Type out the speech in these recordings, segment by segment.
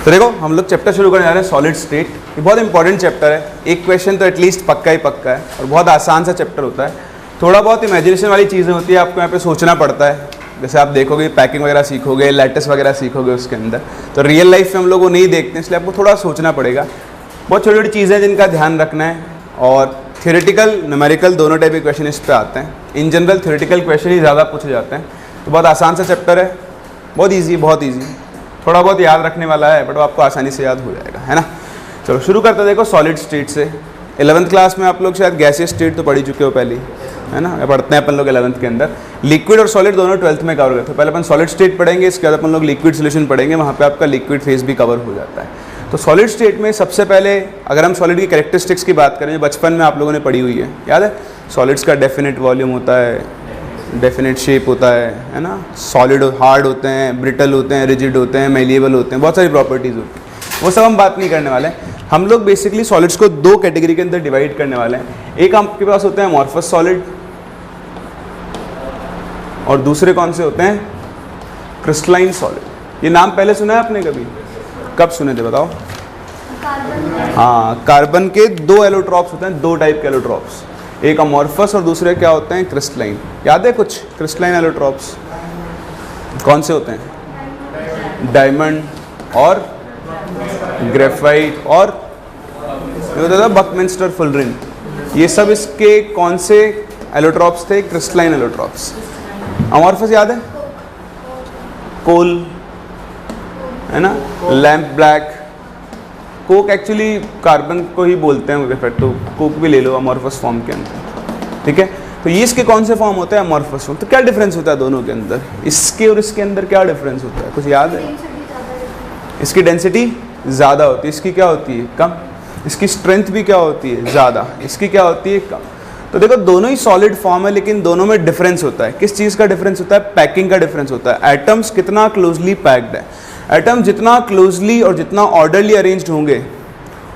तो देखो हम लोग चैप्टर शुरू करने जा रहे हैं सॉलिड स्टेट। ये बहुत इंपॉर्टेंट चैप्टर है, एक क्वेश्चन तो एटलीस्ट पक्का ही पक्का है और बहुत आसान सा चैप्टर होता है। थोड़ा बहुत इमेजिनेशन वाली चीज़ें होती है, आपको यहाँ पे सोचना पड़ता है। जैसे आप देखोगे पैकिंग वगैरह सीखोगे, लैटिस वगैरह सीखोगे उसके अंदर, तो रियल लाइफ में हम लोग वो नहीं देखते, इसलिए आपको थोड़ा सोचना पड़ेगा। बहुत छोटी छोटी चीज़ें जिनका ध्यान रखना है। और थियोरेटिकल न्यूमेरिकल दोनों टाइप के क्वेश्चन इस पे आते हैं। इन जनरल थियोरेटिकल क्वेश्चन ही ज़्यादा पूछे जाते हैं। तो बहुत आसान सा चैप्टर है, बहुत ईजी, थोड़ा बहुत याद रखने वाला है, बट वो आपको आसानी से याद हो जाएगा, है ना। चलो शुरू करते हैं। देखो सॉलिड स्टेट से 11th क्लास में आप लोग शायद गैसियस स्टेट तो पढ़ ही चुके हो पहले, है ना। पढ़ते हैं अपन लोग 11th के अंदर। लिक्विड और सॉलिड दोनों 12th में कवर करते हैं। पहले अपन सॉलिड स्टेट पढ़ेंगे, इसके बाद अपन लोग लिक्विड सोल्यूशन पढ़ेंगे, वहाँ पे आपका लिक्विड फेज भी कवर हो जाता है। तो सॉलिड स्टेट में सबसे पहले अगर हम सॉलिड की कैरेक्टरिस्टिक्स की बात करें, जो बचपन में आप लोगों ने पढ़ी हुई है, याद है। सॉलिड्स का डेफिनेट वॉल्यूम होता है, डेफिनेट शेप होता है ना। सॉलिड हार्ड होते हैं, ब्रिटल होते हैं, रिजिड होते हैं, मेलिएबल होते हैं, बहुत सारी प्रॉपर्टीज़ होती हैं। वो सब हम बात नहीं करने वाले हैं। हम लोग बेसिकली सॉलिड्स को दो कैटेगरी के अंदर डिवाइड करने वाले हैं। एक आपके पास होते हैं अमॉर्फस सॉलिड, और दूसरे कौन से होते हैं, क्रिस्टलाइन सॉलिड। ये नाम पहले सुना है आपने कभी, कब सुने थे बताओ। हाँ, कार्बन के दो एलोट्रॉप्स होते हैं, दो टाइप के एलोट्रॉप्स, एक अमॉर्फस और दूसरे क्या होते हैं, क्रिस्टलाइन। याद है कुछ क्रिस्टलाइन एलोट्रॉप्स कौन से होते हैं, डायमंड और ग्रेफाइट और ये होता था बकमिंस्टर फुलरिन। ये सब इसके कौन से एलोट्रॉप्स थे, क्रिस्टलाइन एलोट्रॉप्स। अमॉर्फस याद है, कोल, है ना, lamp black. Coke actually carbon को ही बोलते हैं ग्रेफाइट, तो कोक भी ले लो अमॉर्फस फॉर्म के अंदर, ठीक है। तो ये इसके कौन से फॉर्म होते हैं, अमॉर्फस फॉर्म। तो क्या डिफरेंस होता है दोनों के अंदर, इसके और इसके अंदर क्या डिफरेंस होता है, कुछ याद है। इसकी डेंसिटी ज़्यादा होती है, इसकी क्या होती है, कम। इसकी स्ट्रेंथ भी क्या होती है, ज़्यादा, इसकी क्या होती है, कम। तो देखो दोनों ही सॉलिड फॉर्म है, लेकिन दोनों में डिफरेंस होता है। किस चीज़ का डिफरेंस होता है, पैकिंग का डिफरेंस होता है। एटम्स कितना क्लोजली पैक्ड है, एटम जितना क्लोजली और जितना ऑर्डरली अरेंज्ड होंगे,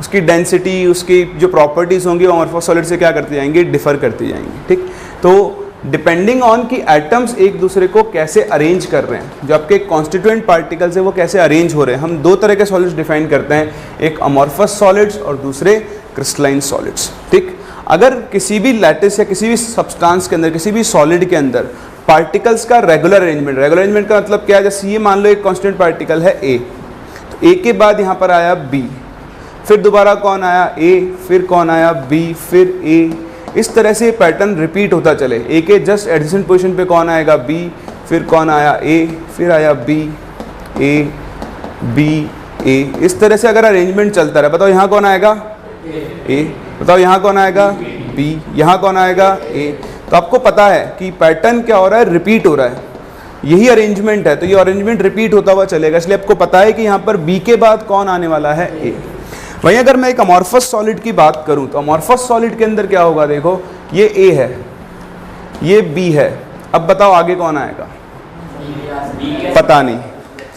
उसकी डेंसिटी, उसकी जो प्रॉपर्टीज़ होंगी वो अमॉर्फस सॉलिड से क्या करती जाएंगी, डिफर करती जाएंगी, ठीक। तो डिपेंडिंग ऑन कि एटम्स एक दूसरे को कैसे अरेंज कर रहे हैं, जो आपके कॉन्स्टिट्यूएंट पार्टिकल्स है वो कैसे अरेंज हो रहे हैं। हम दो तरह के सॉलिड्स डिफाइन करते हैं, एक अमॉर्फस सॉलिड्स और दूसरे क्रिस्टलाइन सॉलिड्स, ठीक। अगर किसी भी लैटिस या किसी भी सब्सटेंस के अंदर, किसी भी सॉलिड के अंदर पार्टिकल्स का रेगुलर अरेंजमेंट का मतलब क्या है, जैसे ये मान लो एक कांस्टेंट पार्टिकल है ए, तो ए के बाद यहाँ पर आया बी, फिर दोबारा कौन आया, ए, फिर कौन आया, बी, फिर ए। इस तरह से पैटर्न रिपीट होता चले। ए के जस्ट एडजेसेंट पोजीशन पे कौन आएगा, बी, फिर कौन आया, ए, फिर आया बी, ए, बी, ए। इस तरह से अगर अरेंजमेंट चलता रहे, बताओ यहाँ कौन आएगा, ए, बताओ यहाँ कौन आएगा, बी, यहाँ कौन आएगा, ए। तो आपको पता है कि पैटर्न क्या हो रहा है, रिपीट हो रहा है। यही अरेंजमेंट है, तो ये अरेंजमेंट रिपीट होता हुआ चलेगा, इसलिए आपको पता है कि यहाँ पर बी के बाद कौन आने वाला है, ए। वहीं अगर मैं एक अमॉर्फस सॉलिड की बात करूं, तो अमॉर्फस सॉलिड के अंदर क्या होगा, देखो ये ए है, ये बी है। अब बताओ आगे कौन आएगा, पता नहीं।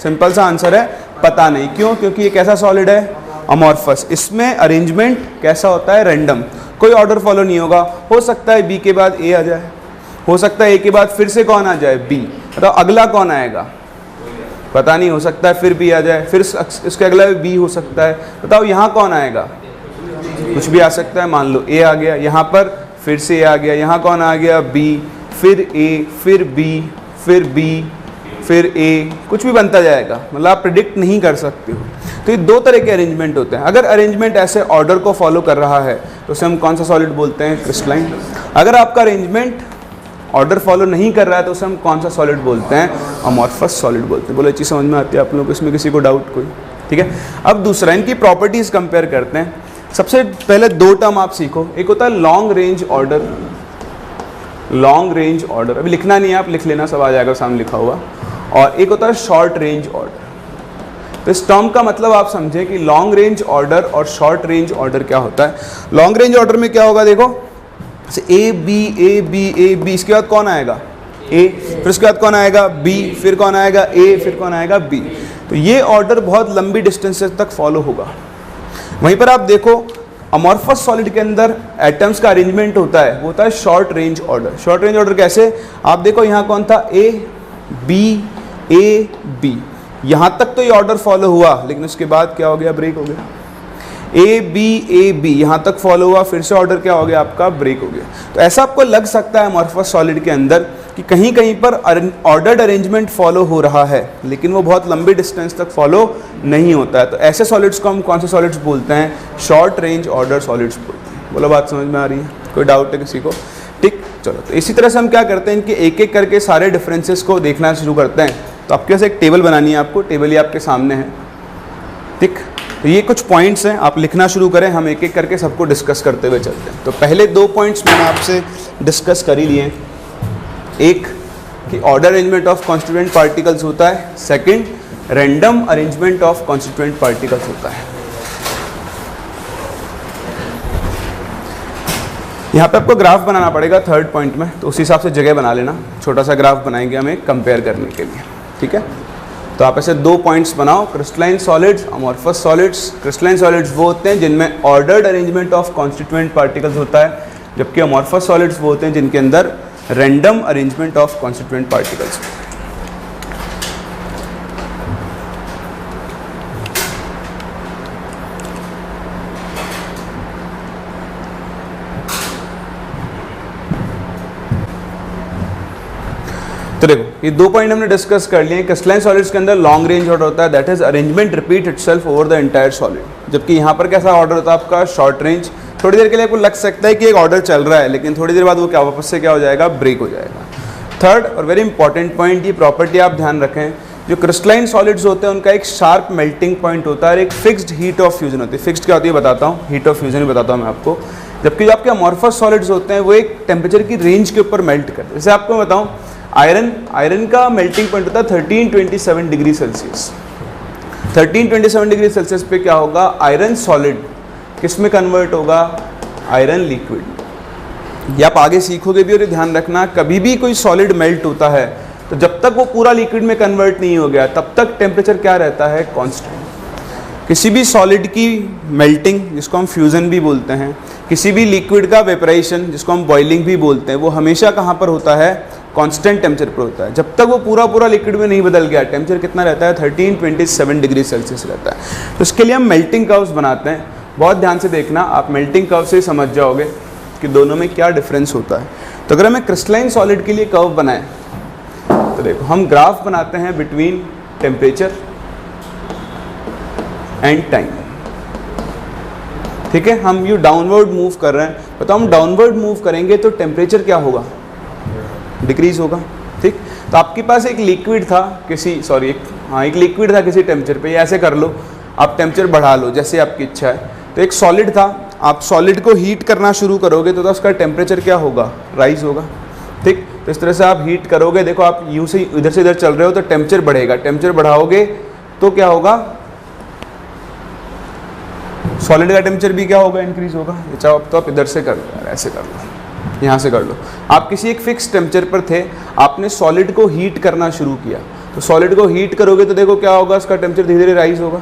सिंपल सा आंसर है, पता नहीं। क्यों, क्योंकि ये कैसा सॉलिड है, अमॉर्फस। इसमें अरेंजमेंट कैसा होता है, रैंडम, कोई ऑर्डर फॉलो नहीं होगा। हो सकता है बी के बाद ए आ जाए, हो सकता है ए के बाद फिर से कौन आ जाए, बी। बताओ अगला कौन आएगा, पता नहीं, हो सकता है फिर बी आ जाए, फिर इसके अगला बी हो सकता है। बताओ यहाँ कौन आएगा, कुछ भी आ सकता है। मान लो ए आ गया, यहाँ पर फिर से ए आ गया, यहाँ कौन आ गया, बी, फिर ए, फिर बी, फिर बी, फिर ए, कुछ भी बनता जाएगा। मतलब आप प्रिडिक्ट नहीं कर सकते हो। तो ये दो तरह के अरेंजमेंट होते हैं। अगर अरेंजमेंट ऐसे ऑर्डर को फॉलो कर रहा है तो उसे हम कौन सा सॉलिड बोलते हैं, क्रिस्टलाइन। अगर आपका अरेंजमेंट ऑर्डर फॉलो नहीं कर रहा है तो उसे हम कौन सा सॉलिड बोलते हैं, अमॉर्फस सॉलिड बोलते हैं। बोलो ये चीज़ समझ में आती है आप लोगों को, इसमें किसी को डाउट कोई, ठीक है। अब दूसरा, इनकी प्रॉपर्टीज़ कंपेयर करते हैं। सबसे पहले दो टर्म आप सीखो, एक होता है long range order, long range order, अभी लिखना नहीं है, आप लिख लेना, सब आ जाएगा सामने लिखा हुआ। और एक होता है शॉर्ट रेंज ऑर्डर। तो इस टर्म का मतलब आप समझें कि लॉन्ग रेंज ऑर्डर और शॉर्ट रेंज ऑर्डर क्या होता है। लॉन्ग रेंज ऑर्डर में क्या होगा, देखो A B A B A B, इसके बाद कौन आएगा, ए, फिर उसके बाद कौन आएगा, बी, फिर कौन आएगा, ए, फिर कौन आएगा, बी। तो ये ऑर्डर बहुत लंबी डिस्टेंसेस तक फॉलो होगा। वहीं पर आप देखो अमॉर्फस सॉलिड के अंदर एटम्स का अरेंजमेंट होता है, वो होता है short range order. Short range order कैसे, आप देखो यहाँ कौन था, ए बी ए बी, यहाँ तक तो ये ऑर्डर फॉलो हुआ, लेकिन उसके बाद क्या हो गया, ब्रेक हो गया। ए बी यहाँ तक फॉलो हुआ, फिर से ऑर्डर क्या हो गया आपका, ब्रेक हो गया। तो ऐसा आपको लग सकता है अमॉर्फस सॉलिड के अंदर कि कहीं कहीं पर ऑर्डर्ड अरेंजमेंट फॉलो हो रहा है, लेकिन वो बहुत लंबी डिस्टेंस तक फॉलो नहीं होता है। तो ऐसे सॉलिड्स को हम कौन से सॉलिड्स बोलते हैं, शॉर्ट रेंज ऑर्डर सॉलिड्स बोलते हैं। बोलो बात समझ में आ रही है, कोई डाउट है किसी को? ठीक, चलो। तो इसी तरह से हम क्या करते हैं, इनके एक एक करके सारे डिफरेंसेस को देखना शुरू करते हैं। तो आपके पास एक टेबल बनानी है, आपको टेबल ये आपके सामने है। ठीक, तो ये कुछ पॉइंट्स हैं, आप लिखना शुरू करें, हम एक एक करके सबको डिस्कस करते हुए चलते हैं। तो पहले 2 पॉइंट्स मैंने आपसे डिस्कस कर ही लिए हैं। एक कि order arrangement of constituent particles होता है, second random arrangement of constituent particles होता है। यहाँ पे आपको ग्राफ बनाना पड़ेगा थर्ड पॉइंट में, तो उस हिसाब से जगह बना लेना। छोटा सा ग्राफ बनाएंगे हमें कंपेयर करने के लिए, ठीक है। तो आप ऐसे 2 पॉइंट्स बनाओ, crystalline solids, amorphous solids. Crystalline solids वो होते हैं जिनमें ordered arrangement of constituent particles होता है, जबकि अमॉर्फस सॉलिड्स वो होते हैं जिनके अंदर random arrangement of constituent particles. तो देखो ये 2 पॉइंट हमने डिस्कस कर लिए। क्रिस्टलाइन सॉलिड्स के अंदर लॉन्ग रेंज ऑर्डर होता है, that is arrangement repeat itself over the entire solid. जबकि यहाँ पर कैसा ऑर्डर होता है आपका, शॉर्ट रेंज। थोड़ी देर के लिए आपको लग सकता है कि एक ऑर्डर चल रहा है, लेकिन थोड़ी देर बाद वो क्या वापस से क्या हो जाएगा, ब्रेक हो जाएगा। थर्ड और वेरी इंपॉर्टेंट पॉइंट, ये प्रॉपर्टी आप ध्यान रखें, जो क्रिस्टलाइन सॉलिड्स होते हैं उनका एक शार्प मेल्टिंग पॉइंट होता है और एक फिक्स्ड हीट ऑफ फ्यूजन होती है। फिक्स्ड क्या होती है बताता हूँ, हीट ऑफ फ्यूजन ही बताता हूँ मैं आपको। जबकि जो आपके अमॉर्फस सॉलिड्स होते हैं वो एक टेम्परेचर की रेंज के ऊपर मेल्ट करते हैं। जैसे आपको बताऊँ, आयरन का मेल्टिंग पॉइंट होता है 1327 डिग्री सेल्सियस। 1327 डिग्री सेल्सियस पे क्या होगा, आयरन सॉलिड किस में कन्वर्ट होगा, आयरन लिक्विड। ये आप आगे सीखोगे भी, और ये ध्यान रखना, कभी भी कोई सॉलिड मेल्ट होता है तो जब तक वो पूरा लिक्विड में कन्वर्ट नहीं हो गया तब तक टेम्परेचर क्या रहता है, कांस्टेंट। किसी भी सॉलिड की मेल्टिंग, जिसको हम फ्यूजन भी बोलते हैं, किसी भी लिक्विड का वेपराइजेशन, जिसको हम बॉइलिंग भी बोलते हैं, वो हमेशा कहाँ पर होता है, कांस्टेंट टेम्परेचर पर होता है। जब तक वो पूरा लिक्विड में नहीं बदल गया, टेम्परेचर कितना रहता है, 1327 डिग्री सेल्सियस रहता है। तो इसके लिए हम मेल्टिंग कर्व्स बनाते हैं। बहुत ध्यान से देखना, आप मेल्टिंग कर्व से समझ जाओगे कि दोनों में क्या डिफरेंस होता है। तो अगर हमें क्रिस्टलाइन सॉलिड के लिए कर्व बनाए, तो देखो हम ग्राफ बनाते हैं बिटवीन टेम्परेचर एंड टाइम। ठीक है, हम यू डाउनवर्ड मूव कर रहे हैं, बताओ हम डाउनवर्ड मूव करेंगे तो टेम्परेचर क्या होगा, डिक्रीज होगा। ठीक, तो आपके पास एक लिक्विड था एक लिक्विड था किसी टेम्परेचर पे, ऐसे कर लो, आप टेम्परेचर बढ़ा लो जैसे आपकी इच्छा है। तो एक सॉलिड था, आप सॉलिड को हीट करना शुरू करोगे तो उसका टेम्परेचर क्या होगा, राइज होगा। ठीक, तो इस तरह से आप हीट करोगे, देखो आप यूं से इधर से इधर चल रहे हो तो टेम्परेचर बढ़ेगा, टेम्परेचर बढ़ाओगे तो क्या होगा, सॉलिड का टेम्परेचर भी क्या होगा, इंक्रीज होगा। चाहो अब तो आप इधर से कर लो, ऐसे कर लो, यहाँ से कर लो। आप किसी एक फिक्स टेम्परेचर पर थे, आपने सॉलिड को हीट करना शुरू किया, तो सॉलिड को हीट करोगे तो देखो क्या होगा, उसका टेम्परेचर धीरे धीरे राइज होगा।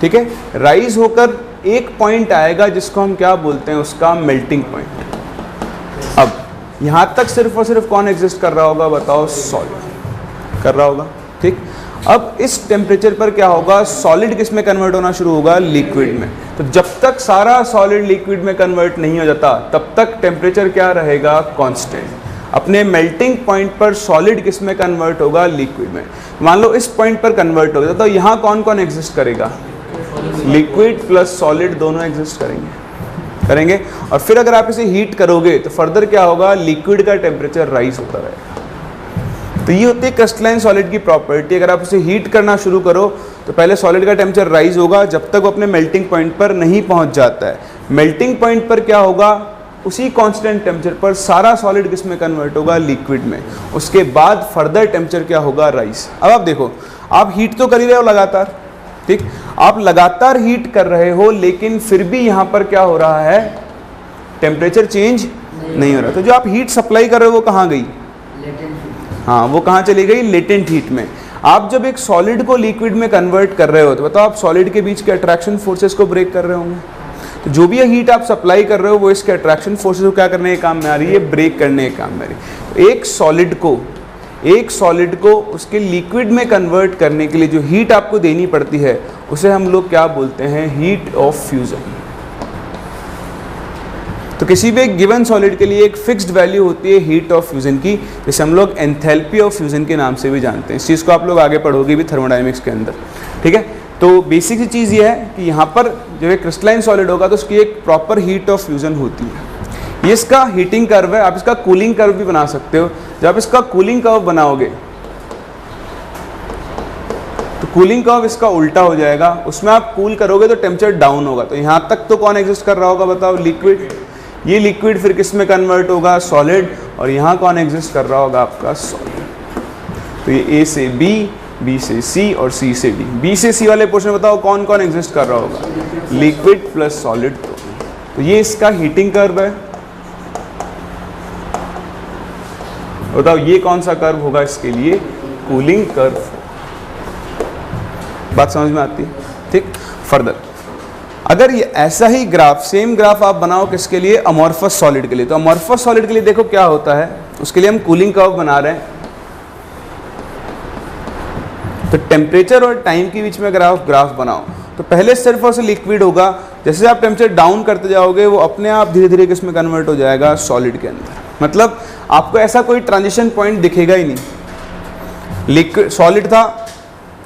ठीक है, राइज होकर एक पॉइंट आएगा जिसको हम क्या बोलते हैं, उसका मेल्टिंग पॉइंट। अब यहाँ तक सिर्फ और सिर्फ कौन एग्जिस्ट कर रहा होगा, बताओ, सॉलिड कर रहा होगा। ठीक, अब इस टेम्परेचर पर क्या होगा, सॉलिड किस में कन्वर्ट होना शुरू होगा, लिक्विड में। तो जब तक सारा सॉलिड लिक्विड में कन्वर्ट नहीं हो जाता तब तक टेम्परेचर क्या रहेगा, कांस्टेंट। अपने मेल्टिंग पॉइंट पर सॉलिड किस में कन्वर्ट होगा, लिक्विड में। मान लो इस पॉइंट पर कन्वर्ट हो गया, तो यहाँ कौन कौन एग्जिस्ट करेगा, लिक्विड प्लस सॉलिड दोनों एग्जिस्ट करेंगे। और फिर अगर आप इसे हीट करोगे तो फर्दर क्या होगा, लिक्विड का टेम्परेचर राइज होता रहेगा। तो ये होती है क्रिस्टलाइन सॉलिड की प्रॉपर्टी। अगर आप उसे हीट करना शुरू करो तो पहले सॉलिड का टेम्परेचर राइज होगा जब तक वो अपने मेल्टिंग पॉइंट पर नहीं पहुंच जाता है। मेल्टिंग पॉइंट पर क्या होगा, उसी कांस्टेंट टेम्परेचर पर सारा सॉलिड किस में कन्वर्ट होगा, लिक्विड में। उसके बाद फर्दर टेम्परेचर क्या होगा, राइज। अब आप देखो, आप हीट तो कर ही रहे हो लगातार, ठीक, आप लगातार हीट कर रहे हो, लेकिन फिर भी यहाँ पर क्या हो रहा है, टेम्परेचर चेंज नहीं हो रहा। तो जो आप हीट सप्लाई कर रहे हो वो कहाँ गई, हाँ, वो कहाँ चली गई, लेटेंट हीट में। आप जब एक सॉलिड को लिक्विड में कन्वर्ट कर रहे हो तो बताओ आप सॉलिड के बीच के अट्रैक्शन फोर्सेस को ब्रेक कर रहे होंगे। तो जो भी हीट आप सप्लाई कर रहे हो वो इसके अट्रैक्शन फोर्सेस को क्या करने के काम में आ रही है, ब्रेक करने के काम में आ रही है। एक सॉलिड को एक सॉलिड को उसके लिक्विड में कन्वर्ट करने के लिए जो हीट आपको देनी पड़ती है उसे हम लोग क्या बोलते हैं, हीट ऑफ फ्यूजन। तो किसी भी एक गिवन सॉलिड के लिए एक फिक्स्ड वैल्यू होती है हीट ऑफ फ्यूजन की, जिसे हम लोग एंथैल्पी ऑफ फ्यूजन के नाम से भी जानते हैं। इस चीज़ को आप लोग आगे पढ़ोगे भी थर्मोडायनेमिक्स के अंदर, ठीक है। तो बेसिक सी चीज़ ये है कि यहाँ पर जब एक क्रिस्टलाइन सॉलिड होगा तो उसकी एक प्रॉपर हीट ऑफ फ्यूजन होती है। ये इसका हीटिंग कर्व है, आप इसका कूलिंग कर्व भी बना सकते हो। जब आप इसका कूलिंग कर्व बनाओगे तो कूलिंग कर्व इसका उल्टा हो जाएगा, उसमें आप कूल करोगे तो टेम्परेचर डाउन होगा। तो यहाँ तक तो कौन एग्जिस्ट कर रहा होगा बताओ, लिक्विड। ये लिक्विड फिर किस में कन्वर्ट होगा, सॉलिड। और यहाँ कौन एग्जिस्ट कर रहा होगा, आपका सॉलिड। तो ये ए से बी, बी से सी और सी से डी। बी से सी वाले पोर्शन बताओ कौन कौन एग्जिस्ट कर रहा होगा, लिक्विड प्लस सॉलिड। तो ये इसका हीटिंग कर्व है। बताओ ये कौन सा कर्व होगा इसके लिए, कूलिंग कर्व। बात समझ में आती है, ठीक। फर्दर अगर ये ऐसा ही ग्राफ, सेम ग्राफ आप बनाओ किसके लिए, अमॉर्फस सॉलिड के लिए। तो अमॉर्फस सॉलिड के लिए देखो क्या होता है, उसके लिए हम कूलिंग कर्व बना रहे हैं। तो टेम्परेचर और टाइम के बीच में अगर आप ग्राफ बनाओ तो पहले सिर्फ और सिर्फ लिक्विड होगा, जैसे आप टेम्परेचर डाउन करते जाओगे वो अपने आप धीरे धीरे किसमें कन्वर्ट हो जाएगा, सॉलिड के अंदर। मतलब आपको ऐसा कोई ट्रांजिशन पॉइंट दिखेगा ही नहीं। लिक्विड सॉलिड था,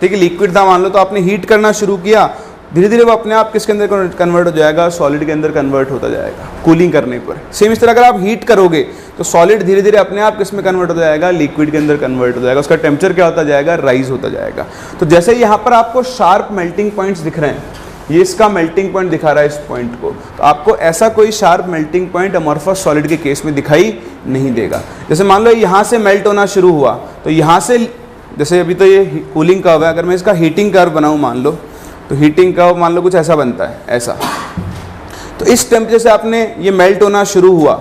ठीक है, लिक्विड था मान लो, तो आपने हीट करना शुरू किया, धीरे धीरे वो अपने आप किसके अंदर कन्वर्ट हो जाएगा, सॉलिड के अंदर कन्वर्ट होता जाएगा कूलिंग करने पर। सेम इस तरह अगर आप हीट करोगे तो सॉलिड धीरे धीरे अपने आप किसमें कन्वर्ट हो जाएगा, लिक्विड के अंदर कन्वर्ट हो जाएगा। उसका टेम्परेचर क्या होता जाएगा, राइज होता जाएगा। तो जैसे यहाँ पर आपको शार्प मेल्टिंग पॉइंट्स दिख रहे हैं, ये इसका मेल्टिंग पॉइंट दिखा रहा है इस पॉइंट को, तो आपको ऐसा कोई sharp melting point amorphous solid के केस में दिखाई नहीं देगा। जैसे मान लो यहाँ से मेल्ट होना शुरू हुआ, तो यहाँ से जैसे अभी तो ये कूलिंग कर्व है, अगर मैं इसका हीटिंग कर्व बनाऊँ मान लो, तो हीटिंग कर्व मान लो कुछ ऐसा बनता है, ऐसा। तो इस टेम्परेचर से आपने ये मेल्ट होना शुरू हुआ,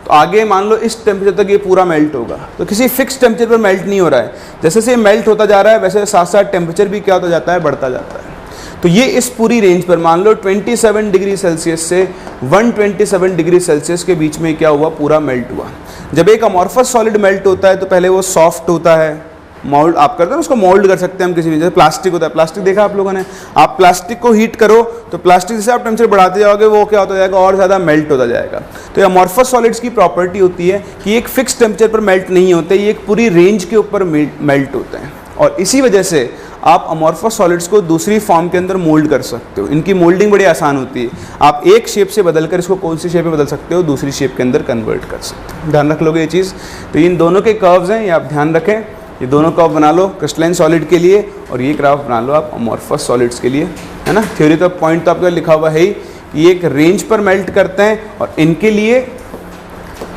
तो आगे मान लो इस टेम्परेचर तक ये पूरा मेल्ट होगा। तो किसी फिक्स टेम्परेचर पर मेल्ट नहीं हो रहा है, जैसे से मेल्ट होता जा रहा है वैसे साथ साथ टेम्परेचर भी क्या होता जाता है, बढ़ता जाता है। तो ये इस पूरी रेंज पर मान लो 27 डिग्री सेल्सियस से 127 डिग्री सेल्सियस के बीच में क्या हुआ, पूरा मेल्ट हुआ। जब एक अमॉर्फस सॉलिड मेल्ट होता है तो पहले वो सॉफ्ट होता है, मोल्ड आप करते हैं उसको, मोल्ड कर सकते हैं हम किसी भी, जैसे प्लास्टिक होता है, प्लास्टिक देखा आप लोगों ने, आप प्लास्टिक को हीट करो तो प्लास्टिक जैसे आप टेम्परेचर बढ़ाते जाओगे वो क्या होता जाएगा, और ज़्यादा मेल्ट होता जाएगा। तो ये अमॉर्फस सॉलिड्स की प्रॉपर्टी होती है कि एक फिक्स टेम्परेचर पर मेल्ट नहीं होते, ये एक पूरी रेंज के ऊपर मेल्ट होते हैं। और इसी वजह से आप अमॉर्फस सॉलिड्स को दूसरी फॉर्म के अंदर मोल्ड कर सकते हो। इनकी मोल्डिंग बड़ी आसान होती है, आप एक शेप से बदलकर इसको कौन सी शेप में बदल सकते हो, दूसरी शेप के अंदर कन्वर्ट कर सकते हो। ध्यान रख लोगे ये चीज़। तो इन दोनों के कर्व्स हैं, ये आप ध्यान रखें। ये दोनों कर्व बना लो क्रिस्टलाइन सॉलिड के लिए, और ये ग्राफ बना लो आप अमॉर्फस सॉलिड्स के लिए, है ना। थ्योरी तो पॉइंट तो आपका लिखा हुआ है ही, ये एक रेंज पर मेल्ट करते हैं और इनके लिए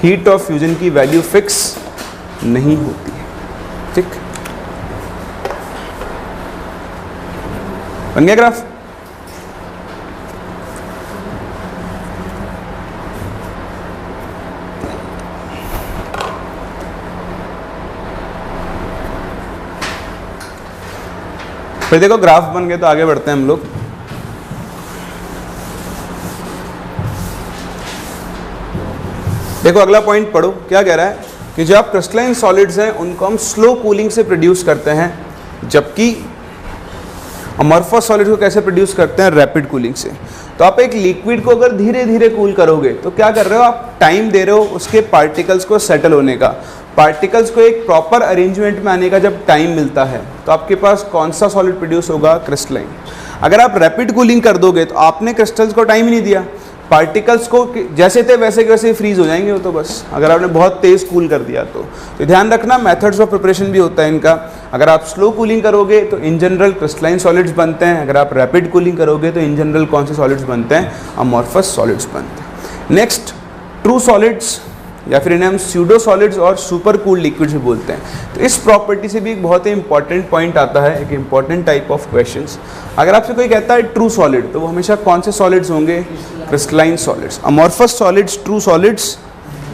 हीट ऑफ फ्यूजन की वैल्यू फिक्स नहीं होती है, ठीक। बन गया ग्राफ। फिर देखो ग्राफ बन गए तो आगे बढ़ते हैं हम लोग। देखो अगला पॉइंट पढ़ो, क्या कह रहा है कि जो आप क्रिस्टलाइन सॉलिड्स हैं उनको हम स्लो कूलिंग से प्रोड्यूस करते हैं, जबकि अमॉर्फस सॉलिड को कैसे प्रोड्यूस करते हैं, रैपिड कूलिंग से। तो आप एक लिक्विड को अगर धीरे धीरे कूल करोगे तो क्या कर रहे हो, आप टाइम दे रहे हो उसके पार्टिकल्स को सेटल होने का, पार्टिकल्स को एक प्रॉपर अरेंजमेंट में आने का जब टाइम मिलता है तो आपके पास कौन सा सॉलिड प्रोड्यूस होगा, क्रिस्टलाइन। अगर आप रैपिड कूलिंग कर दोगे तो आपने क्रिस्टल्स को टाइम ही नहीं दिया, पार्टिकल्स को जैसे थे वैसे के वैसे फ्रीज हो जाएंगे वो तो बस, अगर आपने बहुत तेज़ कूल कर दिया तो ध्यान रखना मेथड्स ऑफ प्रिपरेशन भी होता है इनका। अगर आप स्लो कूलिंग करोगे तो इन जनरल क्रिस्टलाइन सॉलिड्स बनते हैं, अगर आप रैपिड कूलिंग करोगे तो इन जनरल कौन से सॉलिड्स बनते हैं, अमॉर्फस सॉलिड्स बनते हैं। नेक्स्ट ट्रू सॉलिड्स, या फिर इन्हें हम स्यूडो सॉलिड्स और सुपर कूल लिक्विड्स भी बोलते हैं। तो इस प्रॉपर्टी से भी एक बहुत ही इंपॉर्टेंट पॉइंट आता है, एक इंपॉर्टेंट टाइप ऑफ क्वेश्चंस। अगर आपसे कोई कहता है ट्रू सॉलिड, तो वो हमेशा कौन से सॉलिड्स होंगे, crystalline solids. Amorphous solids true solids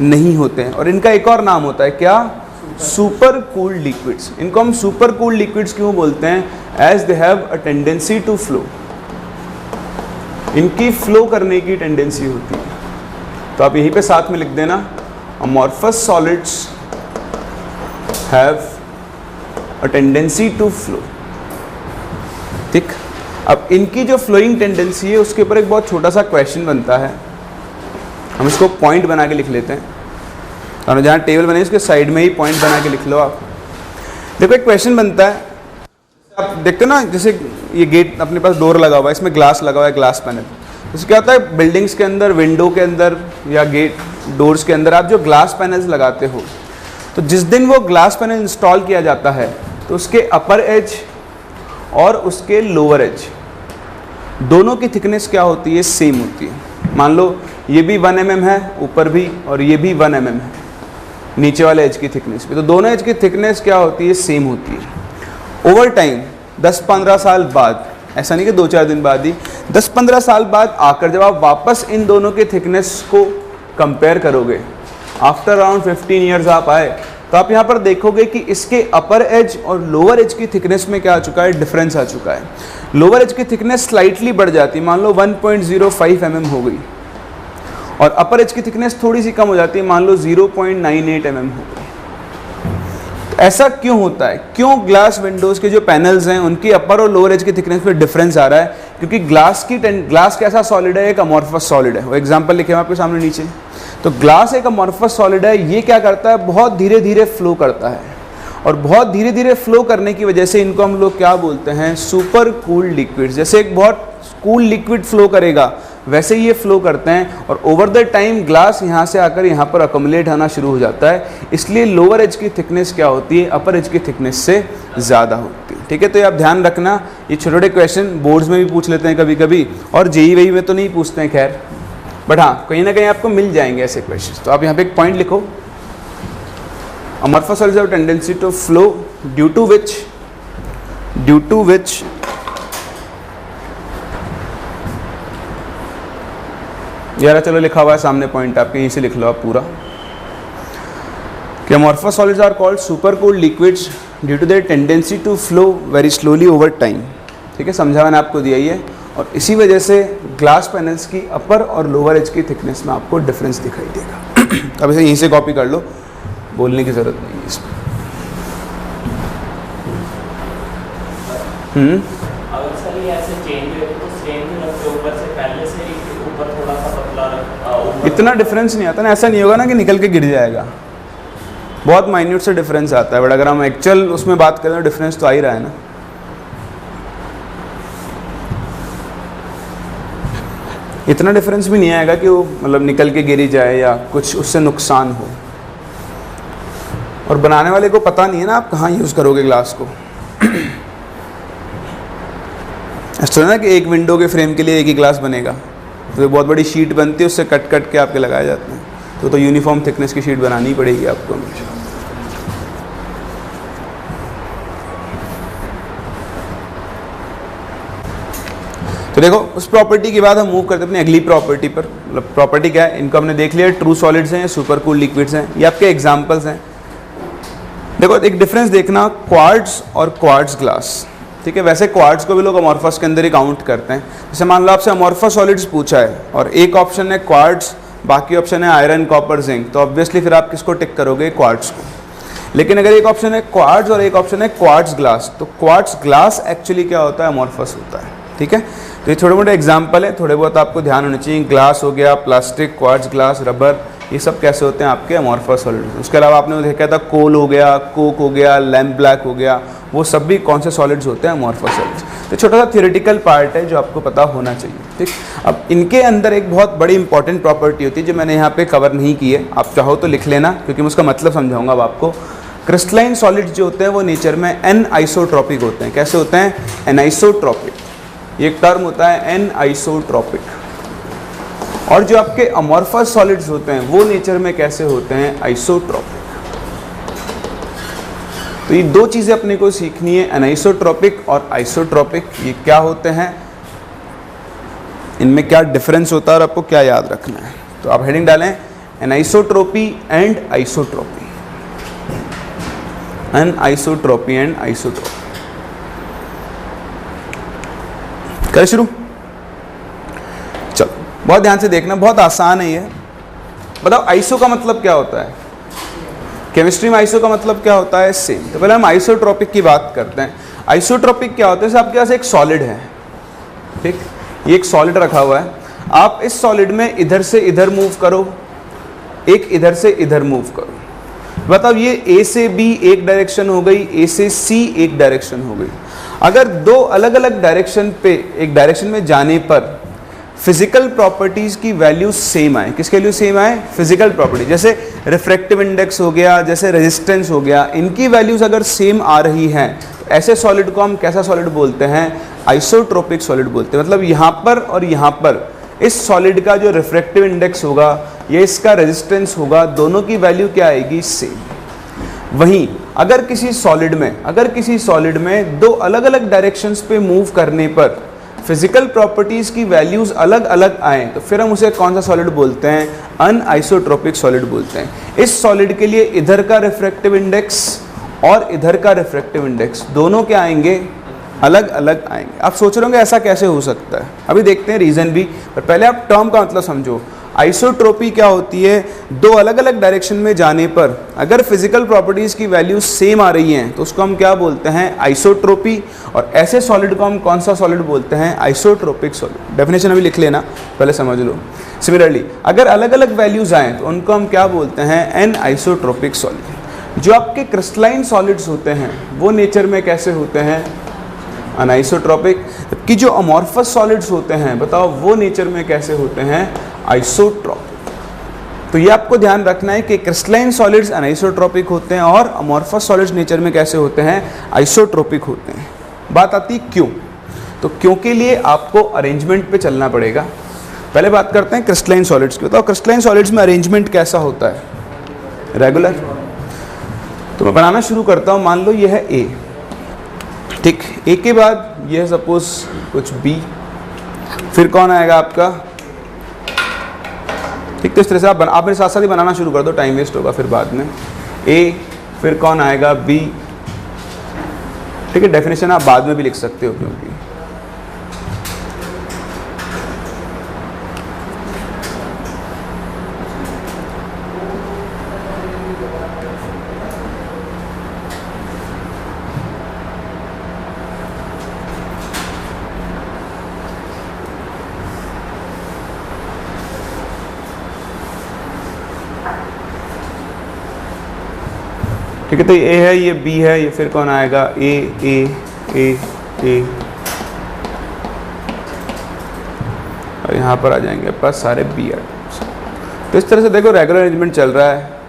नहीं होते हैं, और इनका एक और नाम होता है क्या, सुपर कूल्ड लिक्विड्स। इनको हम सुपर कूल्ड लिक्विड्स क्यों बोलते हैं, as they have a tendency to flow, इनकी फ्लो करने की टेंडेंसी होती है। तो आप यहीं पे साथ में लिख देना, amorphous solids have और टेंडेंसी टू फ्लो। ठीक, अब इनकी जो फ्लोइंग टेंडेंसी है उसके ऊपर एक बहुत छोटा सा क्वेश्चन बनता है, हम इसको पॉइंट बना के लिख लेते हैं, और जहाँ टेबल बने उसके साइड में ही पॉइंट बना के लिख लो आप। देखो एक क्वेश्चन बनता है, आप देखते हो ना, जैसे ये गेट अपने पास डोर लगा हुआ है, इसमें ग्लास लगा हुआ है, ग्लास पैनल। तो क्या होता है, बिल्डिंग्स के अंदर, विंडो के अंदर या गेट डोर्स के अंदर आप जो ग्लास पैनल्स लगाते हो, तो जिस दिन वो ग्लास पैनल इंस्टॉल किया जाता है तो उसके अपर एज और उसके लोअर एज दोनों की थिकनेस क्या होती है, सेम होती है। मान लो ये भी 1 mm है ऊपर भी, और ये भी 1 mm है नीचे वाले एज की थिकनेस भी, तो दोनों एज की थिकनेस क्या होती है, सेम होती है। ओवर टाइम 10-15 साल बाद, ऐसा नहीं कि 2-4 दिन बाद ही, 10-15 साल बाद आकर जब आप वापस इन दोनों के थिकनेस को कंपेयर करोगे, आफ्टर अराउंड 15 ईयर्स आप आए, तो आप यहाँ पर देखोगे कि इसके अपर एज और लोअर एज की थिकनेस में क्या आ चुका है, डिफरेंस आ चुका है। लोअर एज की थिकनेस स्लाइटली बढ़ जाती है, मान लो 1.05 mm हो गई, और अपर एज की थिकनेस थोड़ी सी कम हो जाती है, मान लो 0.98 mm हो गई। ऐसा क्यों होता है, क्यों ग्लास विंडोज़ के जो पैनल्स हैं उनकी अपर और लोअर एज की थिकनेस में डिफरेंस आ रहा है? क्योंकि ग्लास कैसा सॉलिड है, एक अमॉर्फस सॉलिड है। वो एग्जांपल लिखे हैं आपके सामने नीचे। तो ग्लास एक अमॉर्फस सॉलिड है, ये क्या करता है, बहुत धीरे धीरे फ्लो करता है, और बहुत धीरे धीरे फ्लो करने की वजह से इनको हम लोग क्या बोलते हैं, सुपर कूल्ड लिक्विड्स। जैसे एक बहुत कूल लिक्विड फ्लो करेगा वैसे ही ये फ्लो करते हैं, और ओवर द टाइम ग्लास यहाँ से आकर यहाँ पर अकोमुलेट होना शुरू हो जाता है। इसलिए लोअर एज की थिकनेस क्या होती है, अपर एज की थिकनेस से ज़्यादा होती है। ठीक है, तो ये आप ध्यान रखना, ये छोटे छोटे क्वेश्चन बोर्ड्स में भी पूछ लेते हैं कभी कभी, और जेई वेई में तो नहीं पूछते हैं खैर, बट हाँ कहीं ना कहीं आपको मिल जाएंगे ऐसे क्वेश्चन। तो आप यहाँ पे एक पॉइंट लिखो, amorphous solids have tendency to flow due to which यार चलो लिखा हुआ है सामने पॉइंट, आपके यहीं से लिख लो आप पूरा, कि amorphous solids are called super cooled liquids due to their tendency to flow very slowly over time. ठीक है, समझा मैंने आपको दिया ही है, और इसी वजह से ग्लास पैनल्स की अपर और लोअर एज की थिकनेस में आपको डिफरेंस दिखाई देगा। अब इसे यहीं से कॉपी कर लो, बोलने की ज़रूरत नहीं है इसमें। अगर सर ये ऐसे चेंज हो तो सेम रखते ऊपर से, पहले से ही ऊपर थोड़ा सा पतला रख, इतना डिफरेंस नहीं आता ना, ऐसा नहीं होगा ना कि निकल के गिर जाएगा, बहुत माइन्यूट से डिफरेंस आता है, बट अगर हम एक्चुअल उसमें बात करें तो डिफरेंस तो आ ही रहा है ना। इतना डिफरेंस भी नहीं आएगा कि वो मतलब निकल के गिरी जाए या कुछ उससे नुकसान हो, और बनाने वाले को पता नहीं है ना आप कहाँ यूज़ करोगे ग्लास को। ऐसा ना कि एक विंडो के फ्रेम के लिए एक ही ग्लास बनेगा, तो बहुत बड़ी शीट बनती है, उससे कट कट के आपके लगाए जाते हैं, तो यूनिफॉर्म थिकनेस की शीट बनानी पड़ेगी आपको हमेशा। तो देखो उस प्रॉपर्टी के बाद हम मूव करते हैं अपनी अगली प्रॉपर्टी पर। मतलब प्रॉपर्टी क्या है, इनको हमने देख लिया, ट्रू सॉलिड्स हैं, सुपर कूल लिक्विड्स हैं, ये आपके एग्जांपल्स हैं। देखो एक डिफरेंस देखना, क्वार्ट्ज और क्वार्ट्ज ग्लास। ठीक है, वैसे क्वार्ट्ज को भी लोग अमॉर्फस के अंदर ही काउंट करते हैं। जैसे मान लो आपसे अमॉर्फस सॉलिड्स पूछा है और एक ऑप्शन है क्वार्ट्ज, बाकी ऑप्शन है आयरन, कॉपर, जिंक, तो ऑब्वियसली फिर आप किसको टिक करोगे, क्वार्ट्ज को। लेकिन अगर एक ऑप्शन है क्वार्ट्ज और एक ऑप्शन है क्वार्ट्ज ग्लास, तो क्वार्ट्ज ग्लास एक्चुअली क्या होता है, अमॉर्फस होता है। ठीक है, तो ये छोटे मोटे एग्जाम्पल है, थोड़े बहुत आपको ध्यान होने चाहिए। ग्लास हो गया, प्लास्टिक, क्वार्ट्ज ग्लास, रबर, ये सब कैसे होते हैं आपके अमॉर्फस सॉलिड्स। उसके अलावा आपने देखा था कोल हो गया, कोक हो गया, लैम्प ब्लैक हो गया, वो सब भी कौन से सॉलिड्स होते हैं, अमॉर्फस सॉलिड्स। तो छोटा सा थियोरेटिकल पार्ट है जो आपको पता होना चाहिए। ठीक, अब इनके अंदर एक बहुत बड़ी इंपॉर्टेंट प्रॉपर्टी होती है जो मैंने यहाँ पे कवर नहीं की है, आप चाहो तो लिख लेना क्योंकि मैं उसका मतलब समझाऊंगा अब आपको। क्रिस्टलाइन सॉलिड्स जो होते हैं वो नेचर में एनआइसोट्रॉपिक होते हैं। कैसे होते हैं, एनाइसोट्रॉपिक, ये एक टर्म होता है एनआइसोट्रॉपिक। और जो आपके अमॉर्फस सॉलिड्स होते हैं वो नेचर में कैसे होते हैं, आइसोट्रॉपिक। तो ये दो चीज़ें अपने को सीखनी है, एनाइसोट्रॉपिक और आइसोट्रॉपिक, ये क्या होते हैं, इनमें क्या डिफरेंस होता है और आपको क्या याद रखना है। तो आप हेडिंग डालें anisotropy and isotropy, anisotropy and isotropy. करें शुरू, चलो बहुत ध्यान से देखना, बहुत आसान है ये। बताओ आइसो का मतलब क्या होता है, केमिस्ट्री में आइसो का मतलब क्या होता है? सेम। तो पहले हम आइसोट्रोपिक की बात करते हैं। आइसोट्रोपिक क्या होता है? जैसे आपके पास एक सॉलिड है, ठीक, ये एक सॉलिड रखा हुआ है, आप इस सॉलिड में इधर से इधर मूव करो, एक इधर से इधर मूव करो, बताओ ये ए से बी एक डायरेक्शन हो गई, ए से सी एक डायरेक्शन हो गई। अगर दो अलग अलग डायरेक्शन पे एक डायरेक्शन में जाने पर फिजिकल प्रॉपर्टीज की वैल्यू सेम आए, किसके वैल्यू सेम आए? फिजिकल प्रॉपर्टी, जैसे रिफ्रैक्टिव इंडेक्स हो गया, जैसे रेजिस्टेंस हो गया, इनकी वैल्यूज अगर सेम आ रही हैं तो ऐसे सॉलिड को हम कैसा सॉलिड बोलते हैं? आइसोट्रोपिक सॉलिड बोलते हैं। मतलब यहाँ पर और यहाँ पर इस सॉलिड का जो रिफ्रैक्टिव इंडेक्स होगा या इसका रेजिस्टेंस होगा, दोनों की वैल्यू क्या आएगी? सेम। वहीं अगर किसी सॉलिड में दो अलग अलग डायरेक्शंस पे मूव करने पर फिजिकल प्रॉपर्टीज की वैल्यूज अलग अलग आए तो फिर हम उसे कौन सा सॉलिड बोलते हैं? अनआइसोट्रोपिक सॉलिड बोलते हैं। इस सॉलिड के लिए इधर का रिफ्रैक्टिव इंडेक्स और इधर का रिफ्रैक्टिव इंडेक्स दोनों क्या आएंगे? अलग अलग आएंगे। आप सोच रहे होंगे ऐसा कैसे हो सकता है, अभी देखते हैं रीजन भी, पर पहले आप टर्म का मतलब समझो। आइसोट्रोपी क्या होती है? दो अलग अलग डायरेक्शन में जाने पर अगर फिजिकल प्रॉपर्टीज की वैल्यू सेम आ रही हैं तो उसको हम क्या बोलते हैं? आइसोट्रोपी। और ऐसे सॉलिड को हम कौन सा सॉलिड बोलते हैं? Isotropic solid. डेफिनेशन अभी लिख लेना, पहले समझ लो। सिमिलरली अगर अलग अलग वैल्यूज आए तो उनको हम क्या बोलते हैं? Anisotropic solid. जो आपके क्रिस्टलाइन सॉलिड्स होते हैं वो नेचर में कैसे होते हैं? अनआइसोट्रोपिक। जबकि जो अमॉर्फस सॉलिड्स होते हैं बताओ वो नेचर में कैसे होते हैं? आइसोट्रोपिक। तो ये आपको ध्यान रखना है कि क्रिस्टलाइन सॉलिड्स अनआइसोट्रोपिक होते हैं और अमॉर्फस सॉलिड्स नेचर में कैसे होते हैं? आइसोट्रोपिक होते हैं। बात आती है क्यों, तो क्यों के लिए आपको अरेंजमेंट पे चलना पड़ेगा। पहले बात करते हैं क्रिस्टलाइन सॉलिड्स की। बताओ क्रिस्टलाइन सॉलिड्स में अरेंजमेंट कैसा होता है? रेगुलर। तो मैं बनाना शुरू करता हूँ। मान लो ये है ए, ठीक, ए के बाद ये है सपोज कुछ बी, फिर कौन आएगा आपका? ठीक, तो इस तरह से आप मेरे साथ साथ ही बनाना शुरू कर दो, टाइम वेस्ट होगा फिर बाद में। ए, फिर कौन आएगा? बी। ठीक है, डेफिनेशन आप बाद में भी लिख सकते हो क्योंकि ठीक है। तो ये है, ये बी है, ये फिर कौन आएगा? ए ए ए ए, और यहाँ पर आ जाएंगे पास सारे बी एटम्स। तो इस तरह से देखो रेगुलर अरेंजमेंट चल रहा है,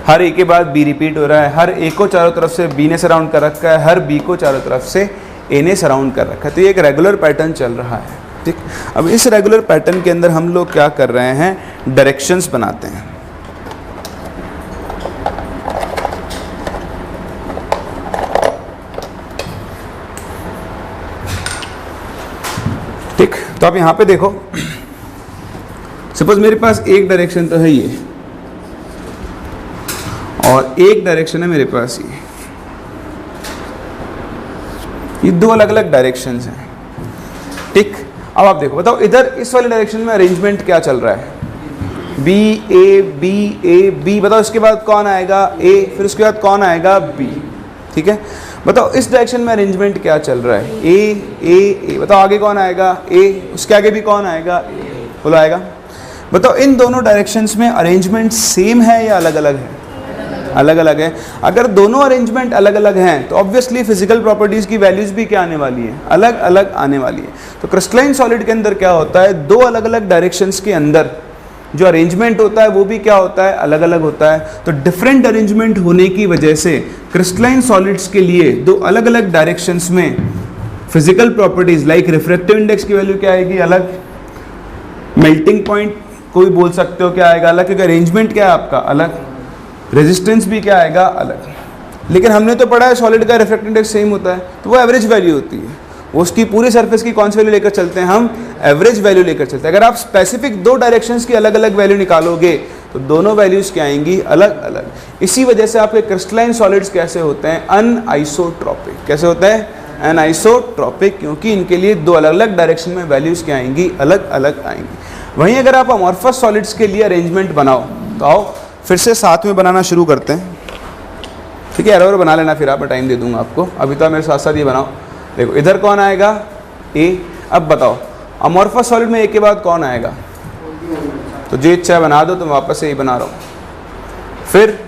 हर ए के बाद बी रिपीट हो रहा है, हर ए को चारों तरफ से बी ने सराउंड कर रखा है, हर बी को चारों तरफ से ए ने सराउंड कर रखा है। तो ये एक रेगुलर पैटर्न चल रहा है, ठीक। अब इस रेगुलर पैटर्न के अंदर हम लोग क्या कर रहे हैं? डायरेक्शंस बनाते हैं। ठीक, तो आप यहां पे देखो, सपोज मेरे पास एक डायरेक्शन तो है ये और एक डायरेक्शन है मेरे पास ये दो अलग अलग डायरेक्शंस हैं, ठीक। अब आप देखो, बताओ इधर इस वाले डायरेक्शन में अरेंजमेंट क्या चल रहा है? बी ए बी, बताओ इसके बाद कौन आएगा? ए, फिर उसके बाद कौन आएगा? बी, ठीक है। बताओ इस डायरेक्शन में अरेंजमेंट क्या चल रहा है? ए, बताओ आगे कौन आएगा? ए, उसके आगे भी कौन आएगा? ए, बोलो आएगा। बताओ इन दोनों डायरेक्शंस में अरेंजमेंट सेम है या अलग अलग है? अलग अलग है। अगर दोनों अरेंजमेंट अलग अलग हैं तो ऑब्वियसली फिजिकल प्रॉपर्टीज की वैल्यूज भी क्या आने वाली है? अलग अलग आने वाली है। तो क्रिस्टलाइन सॉलिड के अंदर क्या होता है? दो अलग अलग डायरेक्शंस के अंदर जो अरेंजमेंट होता है वो भी क्या होता है? अलग अलग होता है। तो डिफरेंट अरेंजमेंट होने की वजह से क्रिस्टलाइन सॉलिड्स के लिए दो अलग अलग डायरेक्शंस में physical properties like refractive index की वैल्यू क्या आएगी? अलग। मेल्टिंग पॉइंट कोई बोल सकते हो क्या आएगा? अलग, क्योंकि अरेंजमेंट क्या है आपका? अलग। रेजिस्टेंस भी क्या आएगा? अलग। लेकिन हमने तो पढ़ा है सॉलिड का रिफ्रैक्टिव इंडेक्स सेम होता है, तो वो एवरेज वैल्यू होती है। उसकी पूरी सरफेस की कौन सी वैल्यू लेकर चलते हैं? हम एवरेज वैल्यू लेकर चलते हैं। अगर आप स्पेसिफिक दो डायरेक्शंस की अलग अलग वैल्यू निकालोगे तो दोनों वैल्यूज क्या आएंगी? अलग अलग। इसी वजह से आपके क्रिस्टलाइन सॉलिड्स कैसे होते हैं? अनआइसोट्रोपिक। कैसे होते हैं? अनआइसोट्रोपिक, क्योंकि इनके लिए दो अलग अलग डायरेक्शन में वैल्यूज क्या आएंगी? अलग अलग आएंगी। वहीं अगर आप अमॉर्फस सॉलिड्स के लिए अरेंजमेंट बनाओ तो आओ फिर से साथ में बनाना शुरू करते हैं, ठीक है। एरो बना लेना, फिर आप, मैं टाइम दे दूंगा आपको। अभी तो आप मेरे साथ साथ ये बनाओ। देखो इधर कौन आएगा, ए। अब बताओ अमॉर्फस सॉलिड में ए के बाद कौन आएगा, तो जो इच्छा है बना दो, तो मैं वापस से यही बना रहा हूँ। फिर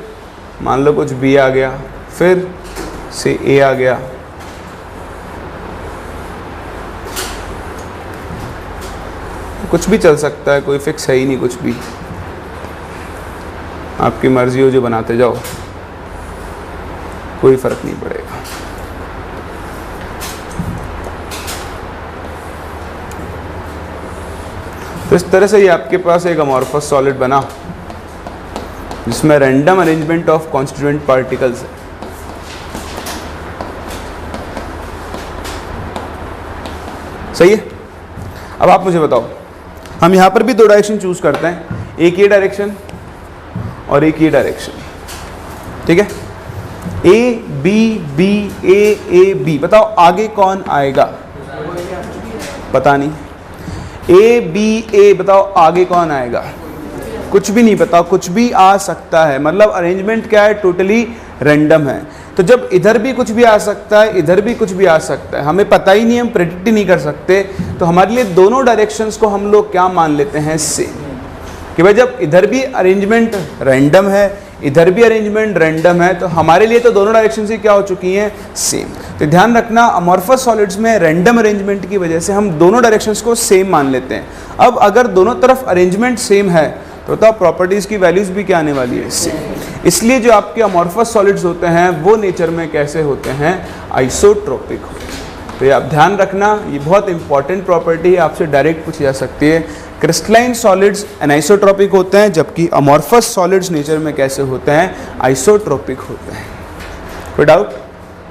मान लो कुछ बी आ गया, फिर से ए आ गया, कुछ भी चल सकता है, कोई फिक्स है ही नहीं, कुछ भी आपकी मर्जी हो, जो बनाते जाओ, कोई फर्क नहीं पड़ेगा। तो इस तरह से ये आपके पास एक अमॉर्फस सॉलिड बना जिसमें random arrangement of constituent particles है। सही है। अब आप मुझे बताओ, हम यहां पर भी दो डायरेक्शन चूज करते हैं, एक ये डायरेक्शन और एक ये डायरेक्शन, ठीक है। A B B A B, बताओ आगे कौन आएगा, पता नहीं। ए बी ए, बताओ आगे कौन आएगा, कुछ भी नहीं पता, कुछ भी आ सकता है। मतलब अरेंजमेंट क्या है, टोटली रैंडम है। तो जब इधर भी कुछ भी आ सकता है, इधर भी कुछ भी आ सकता है, हमें पता ही नहीं, हम प्रेडिक्ट ही नहीं कर सकते, तो हमारे लिए दोनों डायरेक्शंस को हम लोग क्या मान लेते हैं, सेम। कि भाई जब इधर भी अरेंजमेंट रैंडम है, इधर भी अरेंजमेंट रैंडम है, तो हमारे लिए तो दोनों डायरेक्शन से क्या हो चुकी हैं, सेम। तो ध्यान रखना, अमॉर्फस सॉलिड्स में रैंडम अरेंजमेंट की वजह से हम दोनों डायरेक्शंस को सेम मान लेते हैं। अब अगर दोनों तरफ अरेंजमेंट सेम है, तो बताओ प्रॉपर्टीज़ की वैल्यूज़ भी क्या आने वाली है, सेम। इसलिए जो आपके अमॉर्फस सॉलिड्स होते हैं वो नेचर में कैसे होते हैं, आइसोट्रोपिक होते हैं। तो ये आप ध्यान रखना, ये बहुत इंपॉर्टेंट प्रॉपर्टी है, आपसे डायरेक्ट पूछी जा सकती है। क्रिस्टलाइन सॉलिड्स एनाइसोट्रोपिक होते हैं, जबकि अमॉर्फस सॉलिड्स नेचर में कैसे होते हैं, आइसोट्रोपिक होते हैं। कोई डाउट,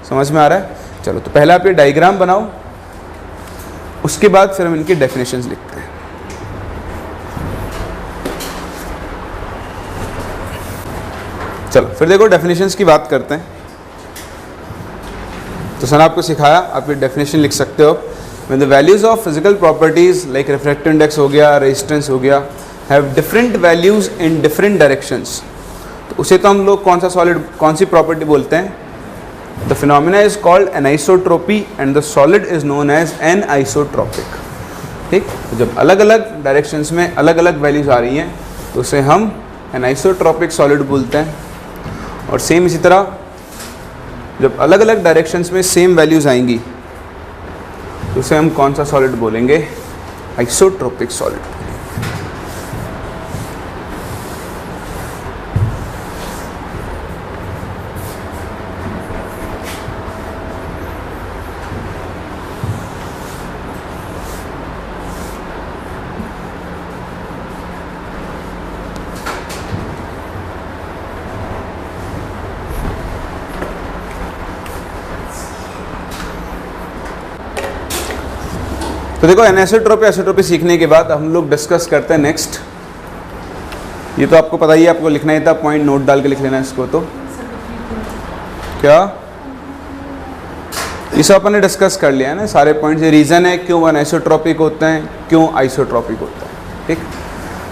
समझ में आ रहा है? चलो, तो पहले आप ये डायग्राम बनाओ, उसके बाद फिर हम इनकी डेफिनेशंस लिखते हैं। चलो फिर देखो डेफिनेशंस की बात करते हैं। तो सर आपको सिखाया, आप ये डेफिनेशन लिख सकते हो। When the values of physical properties like refractive index हो गया, resistance हो गया, have different values in different directions, तो उसे तो हम लोग कौन सा सॉलिड, कौन सी प्रॉपर्टी बोलते हैं? The phenomena is called anisotropy and the solid is known as anisotropic। ठीक, तो जब अलग अलग डायरेक्शंस में अलग अलग वैल्यूज आ रही हैं तो उसे हम एनाइसोट्रोपिक सॉलिड बोलते हैं। और सेम इसी तरह जब अलग अलग डायरेक्शंस में सेम वैल्यूज आएंगी तो उसे हम कौन सा सॉलिड बोलेंगे, आइसोट्रोपिक सॉलिड। तो देखो एनिसोट्रोपी आइसोट्रोपी सीखने के बाद हम लोग डिस्कस करते हैं नेक्स्ट। ये तो आपको पता ही है, आपको लिखना ही था, पॉइंट नोट डाल के लिख लेना इसको। तो क्या ये सब अपन ने डिस्कस कर लिया है ना, सारे पॉइंट्स। ये रीज़न है क्यों एनिसोट्रोपिक होते हैं, क्यों आइसोट्रोपिक होता है। ठीक,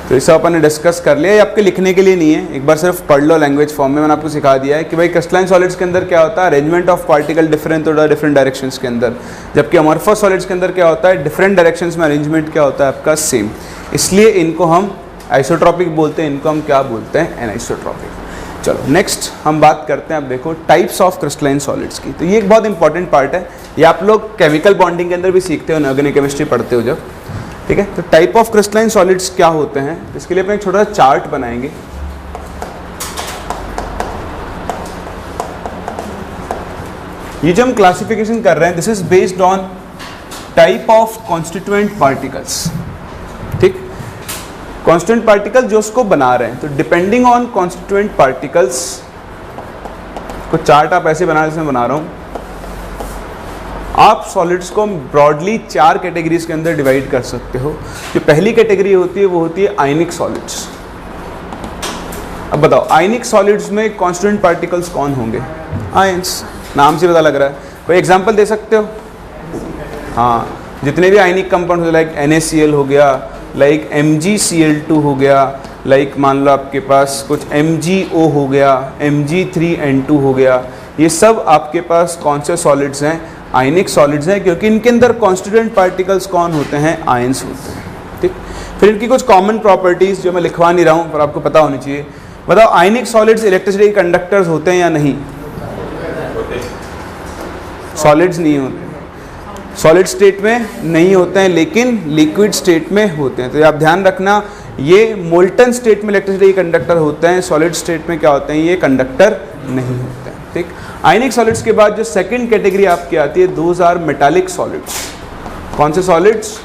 तो ये सब अपन ने डिस्कस कर लिया। ये आपके लिखने के लिए नहीं है, एक बार सिर्फ पढ़ लो लैंग्वेज फॉर्म में। मैंने आपको सिखा दिया है कि भाई क्रिस्टलाइन सॉलिड्स के अंदर क्या होता है, अरेंजमेंट ऑफ पार्टिकल डिफरेंट होता है डिफरेंट डायरेक्शंस के अंदर, जबकि अमॉर्फस सॉलिड्स के अंदर क्या होता है, डिफरेंट डायरेक्शंस में अरेंजमेंट क्या होता है आपका, सेम। इसलिए इनको हम आइसोट्रोपिक बोलते हैं, इनको हम क्या बोलते हैं, एनिसोट्रोपिक। चलो नेक्स्ट हम बात करते हैं, अब देखो टाइप्स ऑफ क्रिस्टलाइन सॉलिड्स की। तो ये एक बहुत इंपॉर्टेंट पार्ट है, ये आप लोग केमिकल बॉन्डिंग के अंदर भी सीखते हो, ऑर्गेनिक केमिस्ट्री पढ़ते हो जब। ठीक है, तो टाइप ऑफ क्रिस्टलाइन सॉलिड्स क्या होते हैं, इसके लिए अपन एक छोटा सा चार्ट बनाएंगे। ये जो हम क्लासिफिकेशन कर रहे हैं, this is based on type of constituent particles. ठीक, कॉन्स्टिट्यूएंट पार्टिकल जो उसको बना रहे हैं, तो डिपेंडिंग ऑन कॉन्स्टिट्यूएंट पार्टिकल्स को चार्ट आप ऐसे बना, जैसे मैं बना रहा हूं। आप सॉलिड्स को ब्रॉडली 4 कैटेगरीज के अंदर डिवाइड कर सकते हो। जो पहली कैटेगरी होती है वो होती है आयनिक सॉलिड्स। अब बताओ आयनिक सॉलिड्स में कॉन्स्टिट्यूएंट पार्टिकल्स कौन होंगे, आयंस, नाम से पता लग रहा है। कोई एग्जांपल दे सकते हो? हाँ, जितने भी आयनिक कंपाउंड, लाइक NaCl हो गया, लाइक MgCl2 हो गया, लाइक मान लो आपके पास कुछ MgO हो गया, Mg3N2 हो गया, ये सब आपके पास कौन से सॉलिड्स हैं? आयनिक सॉलिड्स हैं, क्योंकि इनके अंदर कॉन्स्टिट्यूएंट पार्टिकल्स कौन होते हैं? आयंस होते हैं। ठीक, फिर इनकी कुछ कॉमन प्रॉपर्टीज जो मैं लिखवा नहीं रहा हूँ पर आपको पता होनी चाहिए। बताओ, आयनिक सॉलिड्स इलेक्ट्रिसिटी कंडक्टर्स होते हैं या नहीं? सॉलिड्स नहीं होते, सॉलिड स्टेट में नहीं होते हैं, लेकिन लिक्विड स्टेट में होते हैं। तो आप ध्यान रखना, ये मोल्टन स्टेट में इलेक्ट्रिसिटी कंडक्टर होते हैं, सॉलिड स्टेट में क्या होते हैं? ये कंडक्टर नहीं होते हैं। ठीक, आयनिक सॉलिड्स के बाद जो सेकंड कैटेगरी आपकी आती है, दोज आर मेटालिक सॉलिड्स। कौन से सॉलिड्स?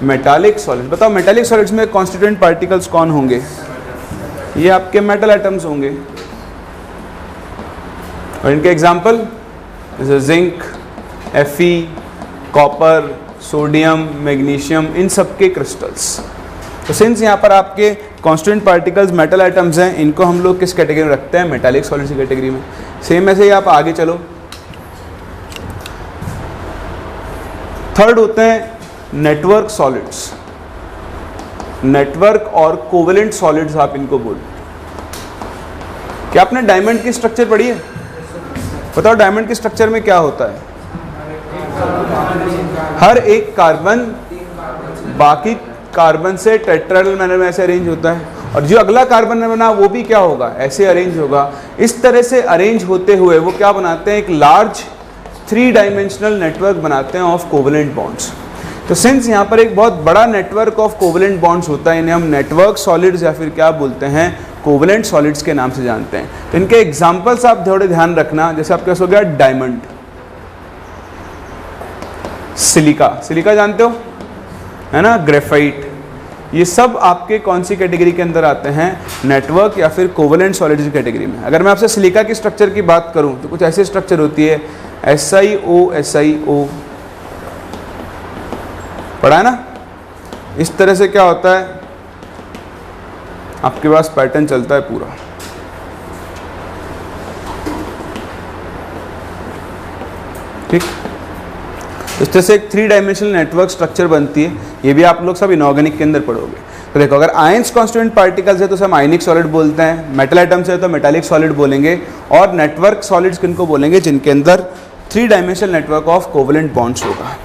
Metallic solids. बताओ, मेटालिक सॉलिड्स में कॉन्स्टिट्यूएंट पार्टिकल्स कौन होंगे? ये आपके मेटल एटम्स होंगे, और इनके एग्जाम्पल जैसे zinc, Fe, copper, sodium, magnesium, इन सब के क्रिस्टल्स। तो सिंस यहाँ पर आपके कॉन्स्टिट्यूएंट पार्टिकल्स मेटल आइटम्स हैं, इनको हम लोग किस कैटेगरी में रखते हैं? मेटालिक सॉलिड्स की कैटेगरी में। सेम ऐसे ही आप आगे चलो, थर्ड होते हैं नेटवर्क सॉलिड्स। नेटवर्क और कोवेलेंट सॉलिड्स आप इनको बोलो। क्या आपने डायमंड की स्ट्रक्चर पढ़ी है? बताओ, डायमंड के स्ट्रक्चर में क्या होता है? हर एक कार्बन बाकी कार्बन से टेट्राहेड्रल मैनर में ऐसे अरेंज होता है, और जो अगला कार्बन ने बना वो भी क्या होगा? ऐसे अरेंज होगा। इस तरह से अरेंज होते हुए वो क्या बनाते हैं? एक लार्ज 3 डायमेंशनल नेटवर्क बनाते हैं ऑफ कोवेलेंट बॉन्ड्स। तो सिंस यहाँ पर एक बहुत बड़ा नेटवर्क ऑफ कोवेलेंट बॉन्ड्स होता है, इन्हें हम नेटवर्क सॉलिड्स या फिर क्या बोलते हैं? कोवेलेंट सॉलिड्स के नाम से जानते हैं। तो इनके एग्जाम्पल्स आप थोड़े ध्यान रखना, जैसे आपके पास हो गया डायमंड, सिलिका, सिलिका जानते हो है ना, ग्रेफाइट, ये सब आपके कौन सी कैटेगरी के अंदर आते हैं? नेटवर्क या फिर कोवेलेंट सॉलिड्स की कैटेगरी में। अगर मैं आपसे सिलिका की स्ट्रक्चर की बात करूं तो कुछ ऐसी स्ट्रक्चर होती है, SiO पढ़ा है ना? इस तरह से क्या होता है, आपके पास पैटर्न चलता है पूरा। ठीक, इस तरह से एक 3 डायमेंशनल नेटवर्क स्ट्रक्चर बनती है। ये भी आप लोग सब इनऑर्गेनिक के अंदर पढ़ोगे। तो देखो, अगर आयंस कॉन्स्टिट्यूएंट पार्टिकल्स है तो हम आयनिक सॉलिड बोलते हैं, मेटल आइटम्स है तो मेटालिक सॉलिड बोलेंगे, और नेटवर्क सॉलिड्स किनको बोलेंगे? जिनके अंदर 3 dimensional network of covalent bonds होगा।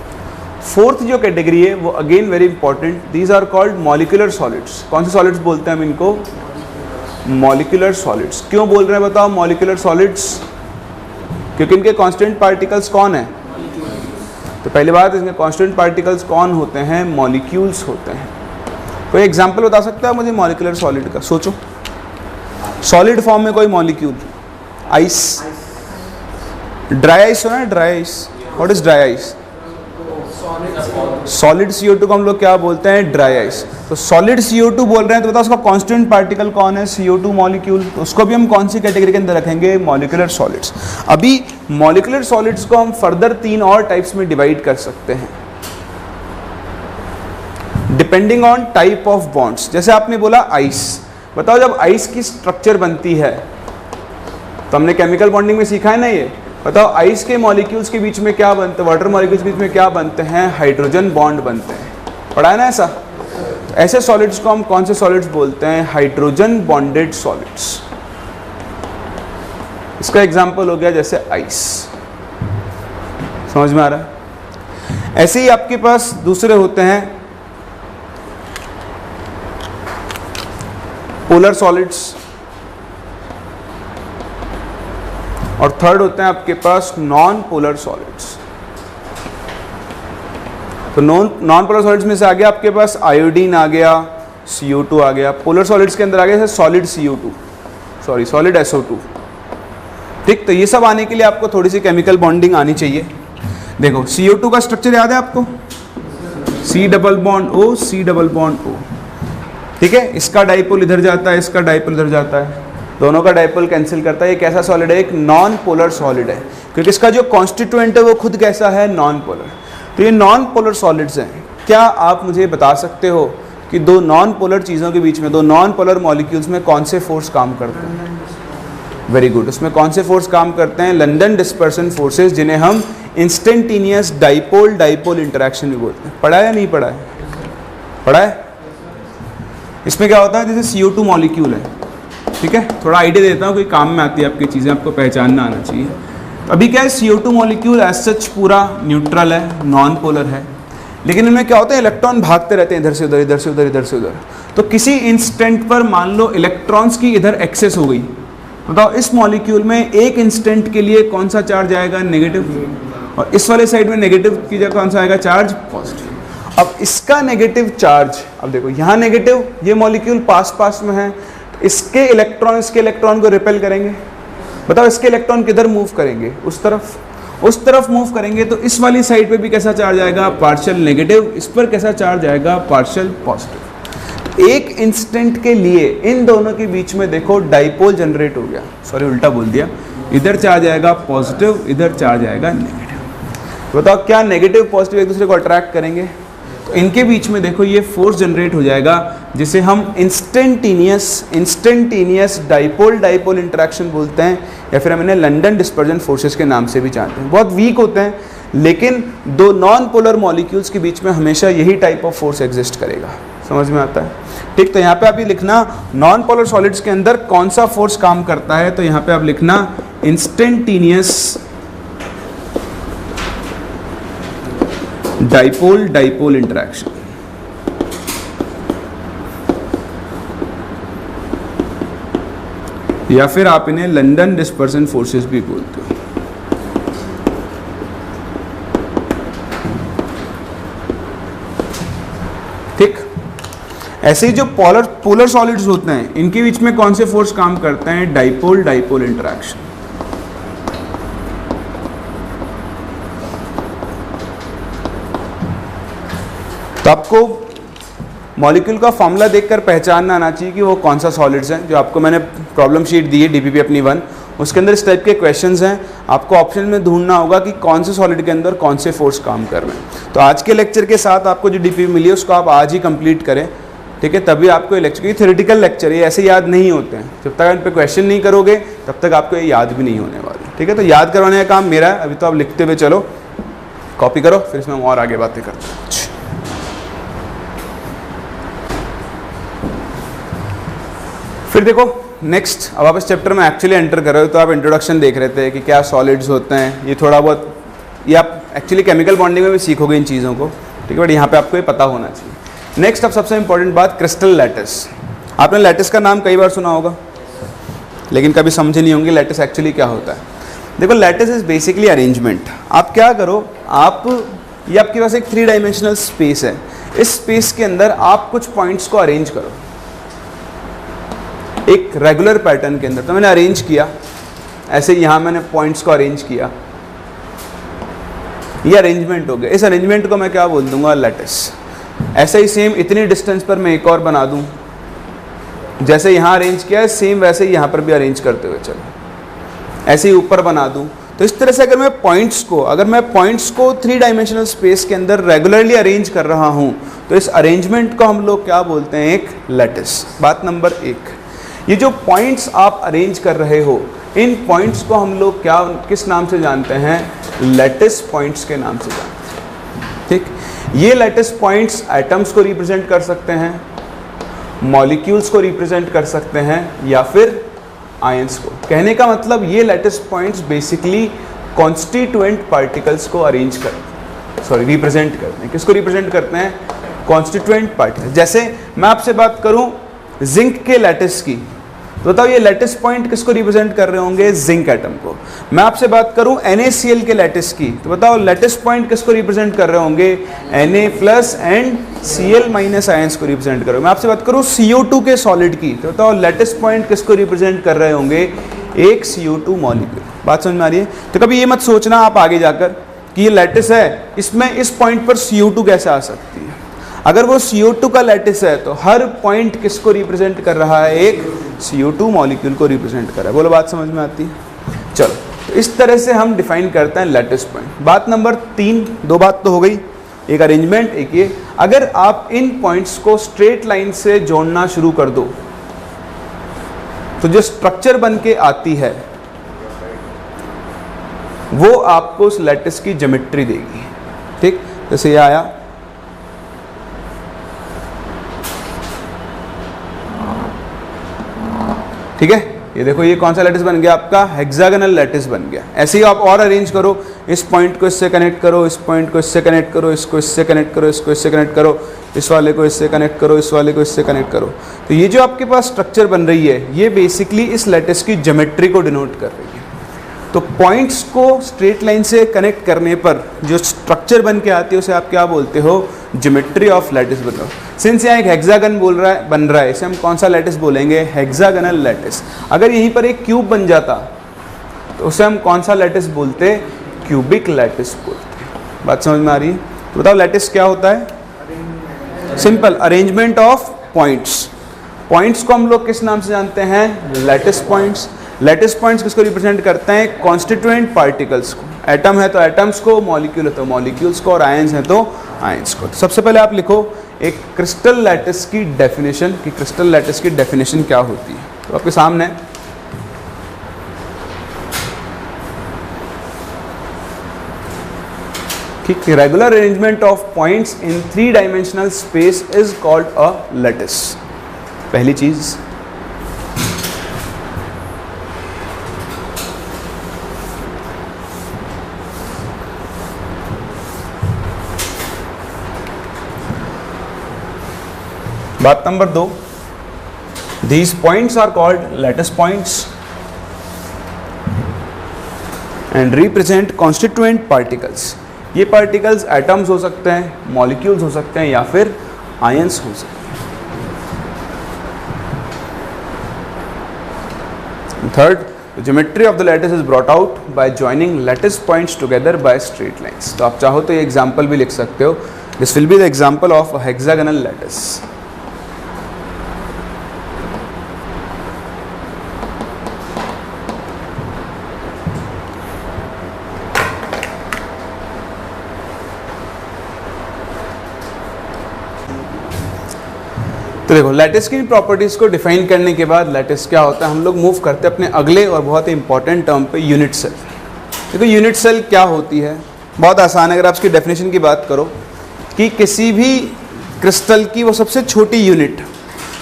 फोर्थ जो कैटेगरी है वो again very important, these are called molecular solids. कौन से सॉलिड्स बोलते हैं हम इनको? Molecular solids. क्यों बोल रहे हैं बताओ मॉलिक्यूलर सॉलिड्स? क्योंकि इनके कॉन्स्टेंट पार्टिकल्स कौन है? तो पहली बात, इसके कॉन्स्टेंट पार्टिकल्स कौन होते हैं? मॉलिक्यूल्स होते हैं। कोई एग्जांपल बता सकता है मुझे मॉलिक्यूलर सॉलिड का? सोचो, सॉलिड फॉर्म में कोई मॉलिक्यूल। आइस, ड्राई आइस सुना है? Dry ice, what is dry ice? Solid CO2 को हम लोग क्या बोलते हैं? Dry ice. तो सॉलिड CO2 बोल रहे हैं तो बताओ उसका कांस्टेंट पार्टिकल कौन है? CO2 molecule. तो उसको भी हम कौन सी कैटेगरी के अंदर रखेंगे? Molecular solids. अभी मॉलिक्यूलर सॉलिड्स को हम फर्दर 3 और टाइप्स में डिवाइड कर सकते हैं depending on type of bonds. जैसे आपने बोला आइस, बताओ जब आइस की स्ट्रक्चर बनती है तो हमने केमिकल बॉन्डिंग में सीखा है ना ये, बताओ आइस के मॉलिक्यूल्स के बीच में क्या बनते हैं? वाटर मॉलिक्यूल्स के बीच में क्या बनते हैं? हाइड्रोजन बॉन्ड बनते हैं। पढ़ा है ना ऐसा? ऐसे सॉलिड्स को हम कौन से सॉलिड्स बोलते हैं? Hydrogen bonded solids. इसका एग्जांपल हो गया जैसे आइस। समझ में आ रहा है? ऐसे ही आपके पास दूसरे होते हैं पोलर सॉलिड्स, और थर्ड होते हैं आपके पास नॉन पोलर सॉलिड्स। तो नॉन पोलर सॉलिड्स में से आ गया आपके पास आयोडीन आ गया, CO2 आ गया। पोलर सॉलिड्स के अंदर आ गया जैसे सॉलिड सॉलिड SO2। ठीक, तो ये सब आने के लिए आपको थोड़ी सी केमिकल बॉन्डिंग आनी चाहिए। देखो CO2 का स्ट्रक्चर याद है आपको? C double bond O, C double bond O। ठीक है, इसका डाइपोल इधर जाता है, इसका डाइपोल इधर जाता है, दोनों का डाइपोल कैंसिल करता है। ये कैसा सॉलिड है? एक नॉन पोलर सॉलिड है, क्योंकि इसका जो कॉन्स्टिट्यूएंट है वो खुद कैसा है? Non polar. तो ये नॉन पोलर सॉलिड्स हैं। क्या आप मुझे बता सकते हो कि दो नॉन पोलर चीज़ों के बीच में, दो नॉन पोलर मॉलिक्यूल्स में कौन से फोर्स काम करते हैं? वेरी गुड, उसमें कौन से फोर्स काम करते हैं? लंदन डिस्पर्सन फोर्सेस, जिन्हें हम इंस्टेंटेनियस डाइपोल इंटरेक्शन भी बोलते हैं। पढ़ा है या नहीं पढ़ा है? पढ़ा है? इसमें क्या होता है, जैसे CO2 मॉलिक्यूल है, ठीक है, थोड़ा आइडिया देता हूँ, कोई काम में आती है आपकी चीज़ें, आपको पहचानना आना चाहिए। तो अभी क्या है, CO2 मॉलिक्यूल एज सच पूरा न्यूट्रल है, नॉन पोलर है, लेकिन इनमें क्या होता है, इलेक्ट्रॉन भागते रहते हैं इधर से उधर, इधर से उधर, इधर से उधर। तो किसी इंस्टेंट पर मान लो इलेक्ट्रॉन्स की इधर एक्सेस हो गई, बताओ इस मॉलिक्यूल में एक इंस्टेंट के लिए कौन सा चार्ज आएगा, नेगेटिव, और इस वाले साइड में नेगेटिव की जगह कौन सा आएगा, चार्ज पॉजिटिव। अब इसका नेगेटिव चार्ज, अब देखो यहाँ नेगेटिव, ये मॉलिक्यूल पास पास में है, तो इसके इलेक्ट्रॉन को रिपेल करेंगे, बताओ इसके इलेक्ट्रॉन किधर मूव करेंगे, उस तरफ मूव करेंगे, तो इस वाली साइड पे भी कैसा चार्ज आएगा, पार्शियल नेगेटिव, इस पर कैसा चार्ज आएगा, पार्शियल पॉजिटिव। एक इंस्टेंट के लिए इन दोनों के बीच में देखो डाइपोल जनरेट हो गया, सॉरी उल्टा बोल दिया, इधर चार्ज आएगा पॉजिटिव, इधर चार्ज आएगा नेगेटिव। बताओ क्या नेगेटिव पॉजिटिव एक दूसरे को अट्रैक्ट करेंगे, तो इनके बीच में देखो ये फोर्स जनरेट हो जाएगा, जिसे हम इंस्टेंटेनियस डाइपोल इंटरेक्शन बोलते हैं, या फिर हम इन्हें लंदन डिस्पर्जन फोर्सेस के नाम से भी जानते हैं। बहुत वीक होते हैं, लेकिन दो नॉन पोलर मॉलिक्यूल्स के बीच में हमेशा यही टाइप ऑफ फोर्स एग्जिस्ट करेगा, समझ में आता है, ठीक। तो यहाँ पे आप ये लिखना नॉन पोलर सॉलिड्स के अंदर कौन सा फोर्स काम करता है, तो यहाँ पे आप लिखना इंस्टेंटेनियस डाइपोल इंटरेक्शन। या फिर आप इन्हें लंदन डिस्पर्सन फोर्सेस भी बोलते हो। ठीक, ऐसे ही जो पोलर सॉलिड्स होते हैं, इनके बीच में कौन से फोर्स काम करते हैं, डाइपोल इंटरेक्शन। तो आपको मॉलिक्यूल का फॉर्मूला देखकर पहचानना आना चाहिए कि वो कौन सा सॉलिड्स हैं। जो आपको मैंने प्रॉब्लम शीट दी है DPP अपनी 1, उसके अंदर इस टाइप के क्वेश्चंस हैं, आपको ऑप्शन में ढूंढना होगा कि कौन से सॉलिड के अंदर कौन से फोर्स काम कर रहे हैं। तो आज के लेक्चर के साथ आपको जो DPP मिली है उसको आप आज ही कंप्लीट करें, ठीक है, तभी आपको ये लेक्चर, ये थ्योरेटिकल लेक्चर है, ऐसे याद नहीं होते हैं, जब तक इन पर क्वेश्चन नहीं करोगे तब तक आपको ये याद भी नहीं होने वाले, ठीक है। तो याद करवाने का काम मेरा है, अभी तो आप लिखते हुए चलो, कॉपी करो, फिर इसमें हम और आगे बातें करते हैं। फिर देखो नेक्स्ट, अब आप इस चैप्टर में एक्चुअली एंटर कर रहे हो, तो आप इंट्रोडक्शन देख रहे थे कि क्या सॉलिड्स होते हैं, ये थोड़ा बहुत, ये आप एक्चुअली केमिकल बॉन्डिंग में भी सीखोगे इन चीज़ों को, ठीक है, बट यहाँ पे आपको ये पता होना चाहिए। नेक्स्ट, अब सबसे इंपॉर्टेंट बात, क्रिस्टल लैटिस। आपने लैटिस का नाम कई बार सुना होगा, लेकिन कभी समझे नहीं होंगे लैटिस एक्चुअली क्या होता है। देखो, लैटिस इज बेसिकली अरेंजमेंट। आप क्या करो, ये आपके पास एक 3 डायमेंशनल स्पेस है, इस स्पेस के अंदर आप कुछ पॉइंट्स को अरेंज करो एक रेगुलर पैटर्न के अंदर। तो मैंने अरेंज किया ऐसे, यहाँ मैंने पॉइंट्स को अरेंज किया, ये अरेंजमेंट हो गया। इस अरेंजमेंट को मैं क्या बोल दूंगा, लैटिस। ऐसे ही सेम इतनी डिस्टेंस पर मैं एक और बना दूं, जैसे यहाँ अरेंज किया है सेम वैसे ही यहाँ पर भी अरेंज करते हुए चलो, ऐसे ही ऊपर बना दूं। तो इस तरह से अगर मैं पॉइंट्स को 3 डायमेंशनल स्पेस के अंदर रेगुलरली अरेंज कर रहा हूं, तो इस अरेंजमेंट को हम लोग क्या बोलते हैं, एक लैटिस। बात नंबर 1, ये जो पॉइंट्स आप अरेंज कर रहे हो, इन पॉइंट्स को हम लोग किस नाम से जानते हैं, लैटिस पॉइंट्स के नाम से जानते हैं, ठीक। ये लैटिस पॉइंट्स एटम्स को रिप्रेजेंट कर सकते हैं, मॉलिक्यूल्स को रिप्रेजेंट कर सकते हैं, या फिर आयंस को। कहने का मतलब ये lattice points basically constituent particles को रिप्रेजेंट करते हैं। किसको रिप्रेजेंट करते हैं, कॉन्स्टिट्यूएंट पार्टिकल्स। जैसे मैं आपसे बात करूं जिंक के लैटिस की, तो बताओ ये लैटिस पॉइंट किसको रिप्रेजेंट कर रहे होंगे, जिंक एटम को। मैं आपसे बात करूं NaCl के लैटिस की, तो बताओ लैटिस पॉइंट किसको रिप्रेजेंट कर रहे होंगे, Na+ एंड Cl- आयंस को रिप्रेजेंट कर रहे हो। मैं आपसे बात करूं CO2 के सॉलिड की, तो बताओ लैटिस पॉइंट किसको रिप्रेजेंट कर रहे होंगे, एक CO2 मॉलिक्यूल। बात समझ में आ रही है। तो कभी ये मत सोचना आप आगे जाकर कि ये लैटिस है, इसमें इस पॉइंट पर CO2 कैसे आ सकती है। अगर वो CO2 का लैटिस है तो हर पॉइंट किसको रिप्रेजेंट कर रहा है, एक CO2 मॉलिक्यूल को रिप्रेजेंट कर रहा है। बोलो बात समझ में आती है। चलो, तो इस तरह से हम डिफाइन करते हैं लैटिस पॉइंट। बात नंबर 3, 2 बात तो हो गई, एक अरेंजमेंट, एक ये। अगर आप इन पॉइंट्स को स्ट्रेट लाइन से जोड़ना शुरू कर दो, तो जो स्ट्रक्चर बन के आती है वो आपको उस लैटिस की ज्योमेट्री देगी, ठीक। जैसे ये आया, ठीक है, ये देखो ये कौन सा लैटिस बन गया आपका, हेक्सागोनल लैटिस बन गया। ऐसे ही आप और अरेंज करो, इस पॉइंट को इससे कनेक्ट करो, इस पॉइंट को इससे कनेक्ट करो, इसको इससे कनेक्ट करो, इसको इससे कनेक्ट करो, इस वाले को इससे कनेक्ट करो, इस वाले को इससे कनेक्ट करो। तो ये जो आपके पास स्ट्रक्चर बन रही है ये बेसिकली इस लैटिस की ज्योमेट्री को डिनोट कर रही है। तो पॉइंट्स को स्ट्रेट लाइन से कनेक्ट करने पर जो स्ट्रक्चर बन के आती है उसे आप क्या बोलते हो, ज्योमेट्री ऑफ लैटिस बन रहा हो। सिंस यहाँ एक हेक्सागन बन रहा है, इसे हम कौन सा लैटिस बोलेंगे, हेक्सागोनल लैटिस। अगर यहीं पर एक क्यूब बन जाता तो उसे हम कौन सा लैटिस बोलते, क्यूबिक लैटिस बोलते। बात समझ में आ रही है? तो बताओ लैटिस क्या होता है, simple arrangement of points. Points को हम लोग किस नाम से जानते हैं, लैटिस पॉइंट्स। लैटिस पॉइंट्स किसको रिप्रेजेंट करते हैं, कॉन्स्टिट्यूएंट पार्टिकल्स को। एटम है तो एटम्स को, मॉलिक्यूल है तो मॉलिक्यूल्स को, और आयंस हैं तो आयंस को। तो सबसे पहले आप लिखो एक क्रिस्टल लैटिस की डेफिनेशन, कि क्रिस्टल लैटिस की डेफिनेशन क्या होती है। तो आपके सामने कि regular arrangement of points in 3 dimensional space is called a lattice. पहली चीज। बात number 2, these points are called lattice points and represent constituent particles। ये पार्टिकल्स एटम्स हो सकते हैं, मॉलिक्यूल्स हो सकते हैं, या फिर आयंस हो सकते हैं। Third, the geometry of the lattice is brought out by joining lattice points together by straight lines। तो आप चाहो तो ये एग्जाम्पल भी लिख सकते हो, this will be the example of a hexagonal lattice। तो देखो लैटिस की प्रॉपर्टीज़ को डिफाइन करने के बाद लैटिस क्या होता है, हम लोग मूव करते हैं अपने अगले और बहुत ही इंपॉर्टेंट टर्म पे, यूनिट सेल। देखो यूनिट सेल क्या होती है, बहुत आसान है। अगर आप इसकी डेफिनेशन की बात करो कि किसी भी क्रिस्टल की वो सबसे छोटी यूनिट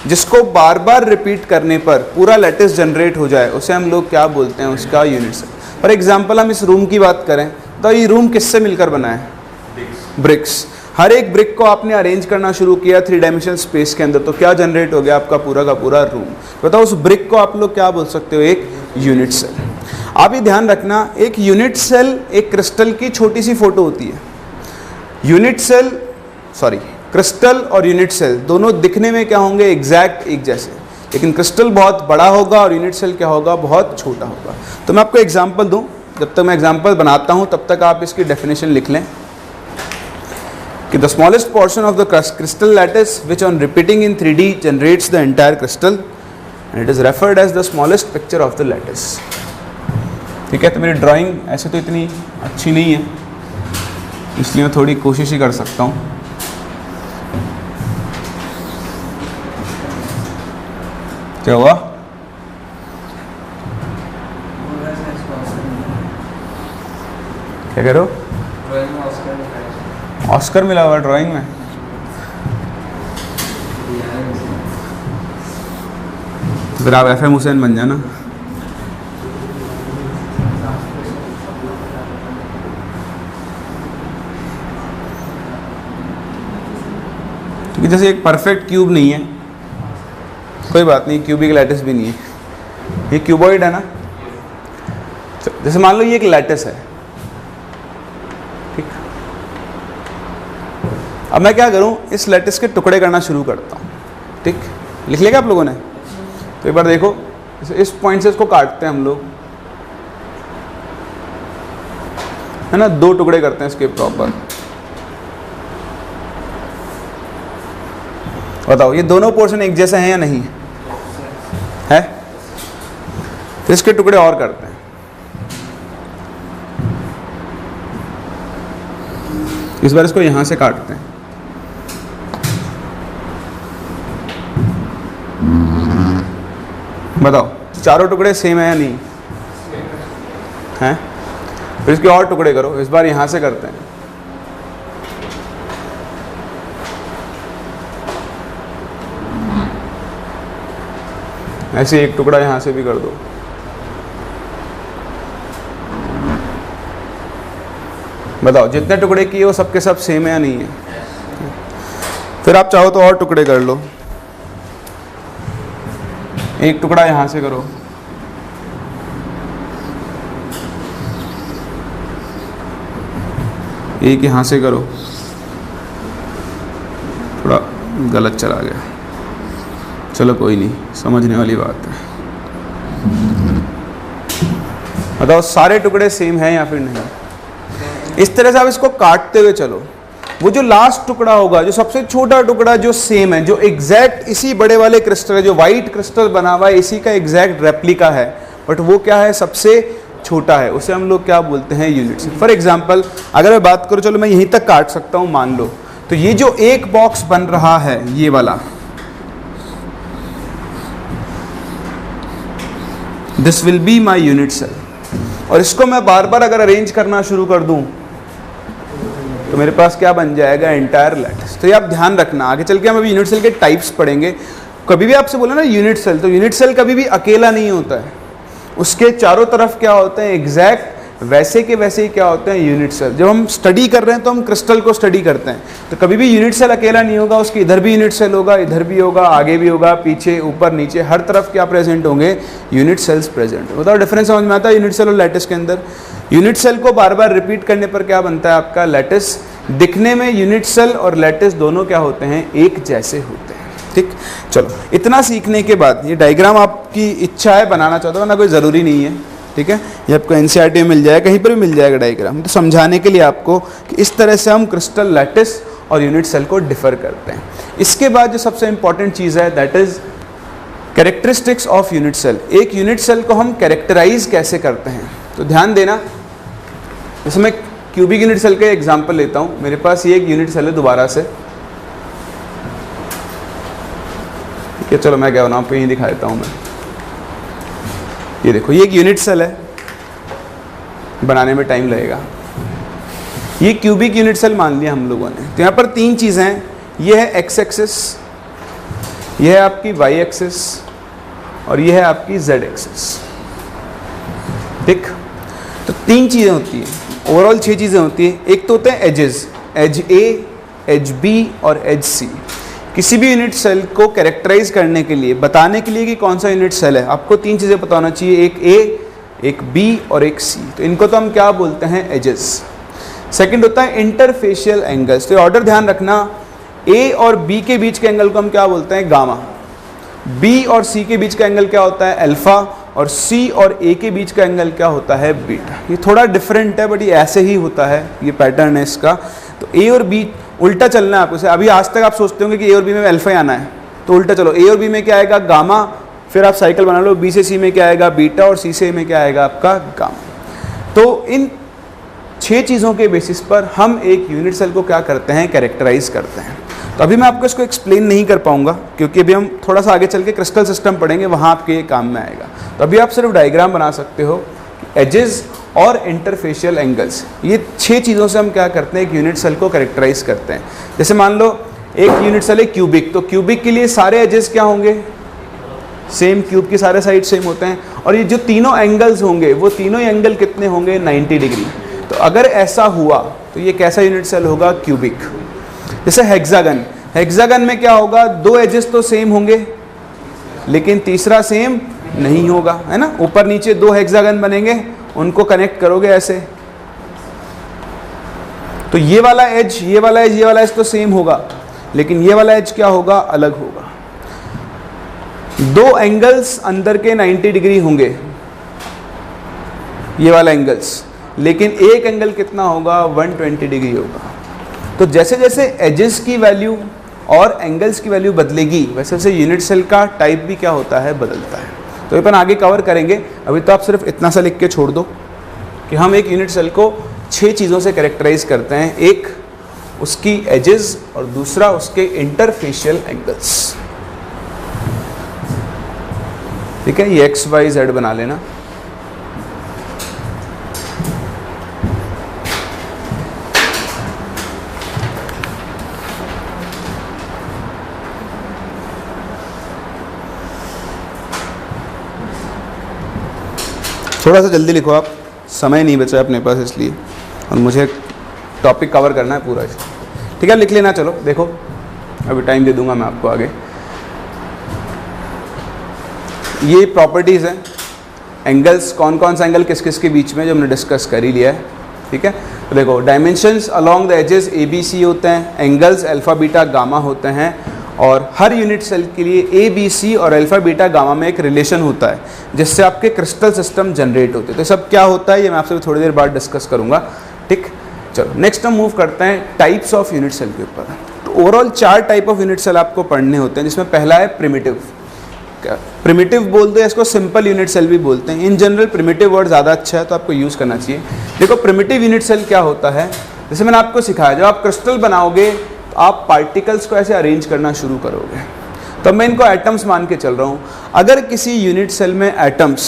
जिसको बार बार रिपीट करने पर पूरा लैटिस जनरेट हो जाए उसे हम लोग क्या बोलते हैं, उसका यूनिट सेल। फॉर एग्जाम्पल हम इस रूम की बात करें तो ये रूम किससे मिलकर बना है, ब्रिक्स। हर एक ब्रिक को आपने अरेंज करना शुरू किया 3 डायमेंशनल स्पेस के अंदर, तो क्या जनरेट हो गया आपका पूरा का पूरा रूम। बताओ उस ब्रिक को आप लोग क्या बोल सकते हो, एक यूनिट सेल। आप ये ध्यान रखना, एक यूनिट सेल एक क्रिस्टल की छोटी सी फोटो होती है। यूनिट सेल क्रिस्टल और यूनिट सेल दोनों दिखने में क्या होंगे, एग्जैक्ट एक जैसे, लेकिन क्रिस्टल बहुत बड़ा होगा और यूनिट सेल क्या होगा, बहुत छोटा होगा। तो मैं आपको एग्जाम्पल दूँ, जब तक मैं एग्जाम्पल बनाता हूँ तब तक आप इसकी डेफिनेशन लिख लें कि the smallest portion of the crystal lattice which on repeating in 3D generates the entire crystal and it is referred as the smallest picture of the lattice। ठीक है, तो मेरी ड्राइंग ऐसे तो इतनी अच्छी नहीं है, इसलिए मैं थोड़ी कोशिश ही कर सकता हूँ। क्या हुआ, क्या करो, ऑस्कर मिला हुआ ड्राइंग में। फिर आप FM हुसैन बन जाना। क्योंकि जैसे एक परफेक्ट क्यूब नहीं है, कोई बात नहीं, क्यूबिक लैटिस भी नहीं है, ये क्यूबॉइड है ना। जैसे मान लो ये एक लैटिस है, अब मैं क्या करूं, इस लैटिस के टुकड़े करना शुरू करता हूं। ठीक, लिख लिया आप लोगों ने? तो एक बार देखो, इस पॉइंट से इसको काटते हैं हम लोग, है ना, 2 टुकड़े करते हैं इसके प्रॉपर। बताओ ये दोनों पोर्शन एक जैसे हैं या नहीं है? तो इसके टुकड़े और करते हैं। इस बार इसको यहां से काटते हैं। बताओ चारों टुकड़े सेम है या नहीं हैं? फिर इसके और टुकड़े करो, इस बार यहां से करते हैं। ऐसे एक टुकड़ा यहाँ से भी कर दो। बताओ जितने टुकड़े किए वो सबके सब सेम है या नहीं है? फिर आप चाहो तो और टुकड़े कर लो, एक टुकड़ा यहाँ से करो, एक यहाँ से करो, थोड़ा गलत चला गया, चलो कोई नहीं, समझने वाली बात है। बताओ सारे टुकड़े सेम हैं या फिर नहीं? इस तरह से आप इसको काटते हुए चलो, वो जो लास्ट टुकड़ा होगा, जो सबसे छोटा टुकड़ा जो सेम है, जो एग्जैक्ट इसी बड़े वाले क्रिस्टल है, जो वाइट क्रिस्टल बना हुआ है इसी का एग्जैक्ट रेप्लिका है, बट वो क्या है, सबसे छोटा है, उसे हम लोग क्या बोलते हैं, यूनिट सेल। फॉर एग्जाम्पल अगर मैं बात करूं, चलो मैं यहीं तक काट सकता हूं मान लो, तो ये जो एक बॉक्स बन रहा है ये वाला, this will be my unit cell, और इसको मैं बार बार अगर अरेंज करना शुरू कर दूं तो मेरे पास क्या बन जाएगा, एंटायर लैटिस। तो ये आप ध्यान रखना, आगे चल के हम अभी यूनिट सेल के टाइप्स पढ़ेंगे। कभी भी आपसे बोला ना यूनिट सेल, तो यूनिट सेल कभी भी अकेला नहीं होता है, उसके चारों तरफ क्या होते हैं, एग्जैक्ट वैसे के वैसे ही क्या होते हैं, यूनिट सेल। जब हम स्टडी कर रहे हैं तो हम क्रिस्टल को स्टडी करते हैं, तो कभी भी यूनिट सेल अकेला नहीं होगा, उसके इधर भी यूनिट सेल होगा, इधर भी होगा, आगे भी होगा, पीछे, ऊपर, नीचे, हर तरफ क्या प्रेजेंट होंगे, यूनिट सेल्स प्रेजेंट। बताओ डिफरेंस समझ में आता है यूनिट सेल और लैटिस के अंदर? यूनिट सेल को बार बार रिपीट करने पर क्या बनता है आपका, लैटिस। दिखने में यूनिट सेल और लैटिस दोनों क्या होते हैं, एक जैसे होते हैं। ठीक, चलो इतना सीखने के बाद, ये डायग्राम आपकी इच्छा है बनाना चाहते हो ना, कोई ज़रूरी नहीं है, ठीक है, ये आपको एनसीईआरटी में मिल जाएगा, कहीं पर भी मिल जाएगा डायग्राम, तो समझाने के लिए आपको कि इस तरह से हम क्रिस्टल, लैटिस और यूनिट सेल को डिफर करते हैं। इसके बाद जो सबसे इंपॉर्टेंट चीज़ है, that is characteristics of unit cell. एक यूनिट सेल को हम कैरेक्टराइज कैसे करते हैं, तो ध्यान देना। जैसे मैं क्यूबिक यूनिट सेल का एग्जाम्पल लेता हूँ, मेरे पास ये एक यूनिट सेल है दोबारा से, ठीक है, चलो मैं क्या आपको यहीं दिखा देता हूँ मैं। ये देखो, ये एक यूनिट सेल है, बनाने में टाइम लगेगा। ये क्यूबिक यूनिट सेल मान लिया हम लोगों ने। तो यहाँ पर तीन चीज़ें हैं, ये है एक्स एक्सिस, ये है आपकी वाई एक्सिस, और ये है आपकी जेड एक्सिस। ठीक, तो तीन चीज़ें होती हैं, ओवरऑल 6 चीज़ें होती हैं। एक तो होते हैं edges, edge A, edge B और एज सी। किसी भी यूनिट सेल को कैरेक्टराइज करने के लिए, बताने के लिए कि कौन सा यूनिट सेल है, आपको तीन चीज़ें पता होना चाहिए, एक ए, एक बी और एक सी। तो इनको तो हम क्या बोलते हैं, एजेस। सेकंड होता है इंटरफेशियल एंगल्स। तो ऑर्डर ध्यान रखना, ए और बी के बीच के एंगल को हम क्या बोलते हैं, गामा। बी और सी के बीच का एंगल क्या होता है, अल्फा। और सी और ए के बीच का एंगल क्या होता है, बीटा। ये थोड़ा डिफरेंट है, बट ये ऐसे ही होता है, ये पैटर्न है इसका। तो ए और बी उल्टा चलना है आपको। अभी आज तक आप सोचते होंगे कि ए और बी में अल्फा ही आना है, तो उल्टा चलो, ए और बी में क्या आएगा, गामा, फिर आप साइकिल बना लो, बी से सी में क्या आएगा, बीटा, और सी से ए में क्या आएगा आपका, गामा। तो इन 6 चीज़ों के बेसिस पर हम एक यूनिट सेल को क्या करते हैं, कैरेक्टराइज करते हैं। तो अभी मैं आपको इसको एक्सप्लेन नहीं कर पाऊंगा, क्योंकि अभी हम थोड़ा सा आगे चल के क्रिस्टल सिस्टम पढ़ेंगे, वहाँ आपके ये काम में आएगा। तो अभी आप सिर्फ डायग्राम बना सकते हो, एजेस और इंटरफेशियल एंगल्स, ये 6 चीज़ों से हम क्या करते हैं, एक यूनिट सेल को कैरेक्टराइज करते हैं। जैसे मान लो एक यूनिट सेल है क्यूबिक, तो क्यूबिक के लिए सारे एजेस क्या होंगे, सेम, क्यूब के सारे साइड सेम होते हैं। और ये जो तीनों एंगल्स होंगे, वो तीनों एंगल कितने होंगे, 90 डिग्री। तो अगर ऐसा हुआ तो ये कैसा यूनिट सेल होगा, क्यूबिक। जैसे हेक्सागन, हेक्सागन में क्या होगा, 2 एजेस तो सेम होंगे, लेकिन तीसरा सेम नहीं होगा, है ना। ऊपर नीचे 2 हेक्सागन बनेंगे, उनको कनेक्ट करोगे ऐसे, तो ये वाला एज, ये वाला एज, ये वाला एज तो सेम होगा, लेकिन ये वाला एज क्या होगा, अलग होगा। 2 एंगल्स अंदर के 90 डिग्री होंगे, ये वाला एंगल्स, लेकिन एक एंगल कितना होगा, 120 डिग्री होगा। तो जैसे जैसे एजेस की वैल्यू और एंगल्स की वैल्यू बदलेगी, वैसे वैसे यूनिट सेल का टाइप भी क्या होता है, बदलता है। तो अपन आगे कवर करेंगे, अभी तो आप सिर्फ इतना सा लिख के छोड़ दो कि हम एक यूनिट सेल को 6 चीज़ों से कैरेक्टराइज करते हैं। एक उसकी एजेस, और दूसरा उसके इंटरफेशियल एंगल्स। ठीक है, ये एक्स वाई जेड बना लेना। थोड़ा सा जल्दी लिखो आप, समय नहीं बचा अपने पास इसलिए, और मुझे टॉपिक कवर करना है पूरा। ठीक है, लिख लेना। चलो देखो, अभी टाइम दे दूंगा मैं आपको आगे। ये प्रॉपर्टीज़ हैं एंगल्स, कौन कौन सा एंगल किस किस के बीच में, जो हमने डिस्कस कर ही लिया है। ठीक है, तो देखो dimensions along the edges A B C होते हैं, एंगल्स अल्फा बीटा गामा होते हैं, और हर यूनिट सेल के लिए ए बी सी और अल्फा बीटा गामा में एक रिलेशन होता है जिससे आपके क्रिस्टल सिस्टम जनरेट होते हैं। तो सब क्या होता है ये मैं आपसे थोड़ी देर बाद डिस्कस करूंगा। ठीक, चलो नेक्स्ट हम मूव करते हैं टाइप्स ऑफ यूनिट सेल के ऊपर। तो overall 4 type of unit cell आपको पढ़ने होते हैं, जिसमें पहला है प्रिमिटिव। प्रिमिटिव बोलते हैं इसको, सिंपल यूनिट सेल भी बोलते हैं। इन जनरल प्रिमिटिव वर्ड ज़्यादा अच्छा है तो आपको यूज़ करना चाहिए। देखो प्रिमिटिव यूनिट सेल क्या होता है, जैसे मैंने आपको सिखाया, जब आप क्रिस्टल बनाओगे तो आप पार्टिकल्स को ऐसे अरेंज करना शुरू करोगे। तो मैं इनको एटम्स मान के चल रहा हूँ। अगर किसी यूनिट सेल में एटम्स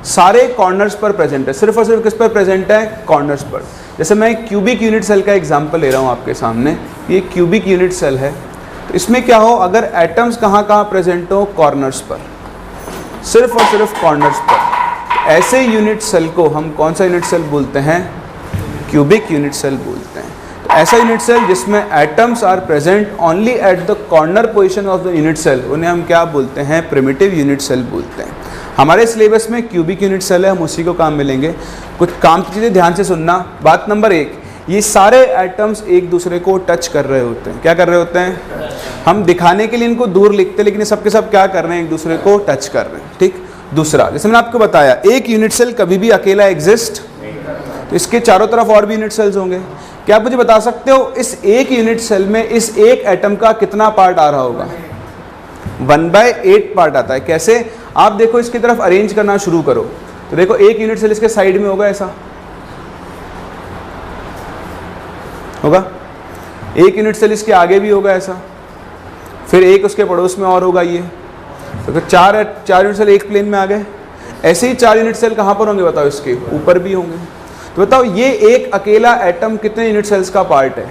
सारे कॉर्नर्स पर प्रेजेंट है, सिर्फ और सिर्फ किस पर प्रेजेंट है, कॉर्नर्स पर। जैसे मैं क्यूबिक यूनिट सेल का एग्जांपल ले रहा हूँ आपके सामने, ये क्यूबिक यूनिट सेल है। तो इसमें क्या हो, अगर एटम्स कहाँ कहाँ प्रेजेंट हो, कॉर्नर्स पर, सिर्फ और सिर्फ कॉर्नर्स पर, ऐसे यूनिट सेल को हम कौन सा यूनिट सेल बोलते हैं, क्यूबिक यूनिट सेल बोलते हैं। तो ऐसा यूनिट सेल जिसमें atoms are present only at the corner position of the unit cell, उन्हें हम क्या बोलते हैं, प्रिमिटिव यूनिट सेल बोलते हैं। हमारे सिलेबस में क्यूबिक यूनिट सेल है, हम उसी को काम मिलेंगे। कुछ काम की चीज़ें ध्यान से सुनना। बात नंबर 1, ये सारे एटम्स एक दूसरे को टच कर रहे होते हैं। क्या कर रहे होते हैं, हम दिखाने के लिए इनको दूर लिखते हैं, लेकिन ये सब के सब क्या कर रहे हैं, एक दूसरे को टच कर रहे हैं। ठीक, दूसरा, जैसे मैंने आपको बताया, एक यूनिट सेल कभी भी अकेला एग्जिस्ट, तो इसके चारों तरफ और भी यूनिट सेल्स होंगे। क्या आप मुझे बता सकते हो इस एक यूनिट सेल में इस एक एटम का कितना पार्ट आ रहा होगा, 1/8 पार्ट आता है। कैसे, आप देखो इसकी तरफ अरेंज करना शुरू करो, तो देखो एक यूनिट सेल इसके साइड में होगा, ऐसा होगा, एक यूनिट सेल इसके आगे भी होगा ऐसा, फिर एक उसके पड़ोस में और होगा ये, तो चार यूनिट सेल एक प्लेन में आ गए। ऐसे ही 4 यूनिट सेल कहाँ पर होंगे बताओ, इसके ऊपर भी होंगे। तो बताओ ये एक अकेला एटम कितने यूनिट सेल्स का पार्ट है,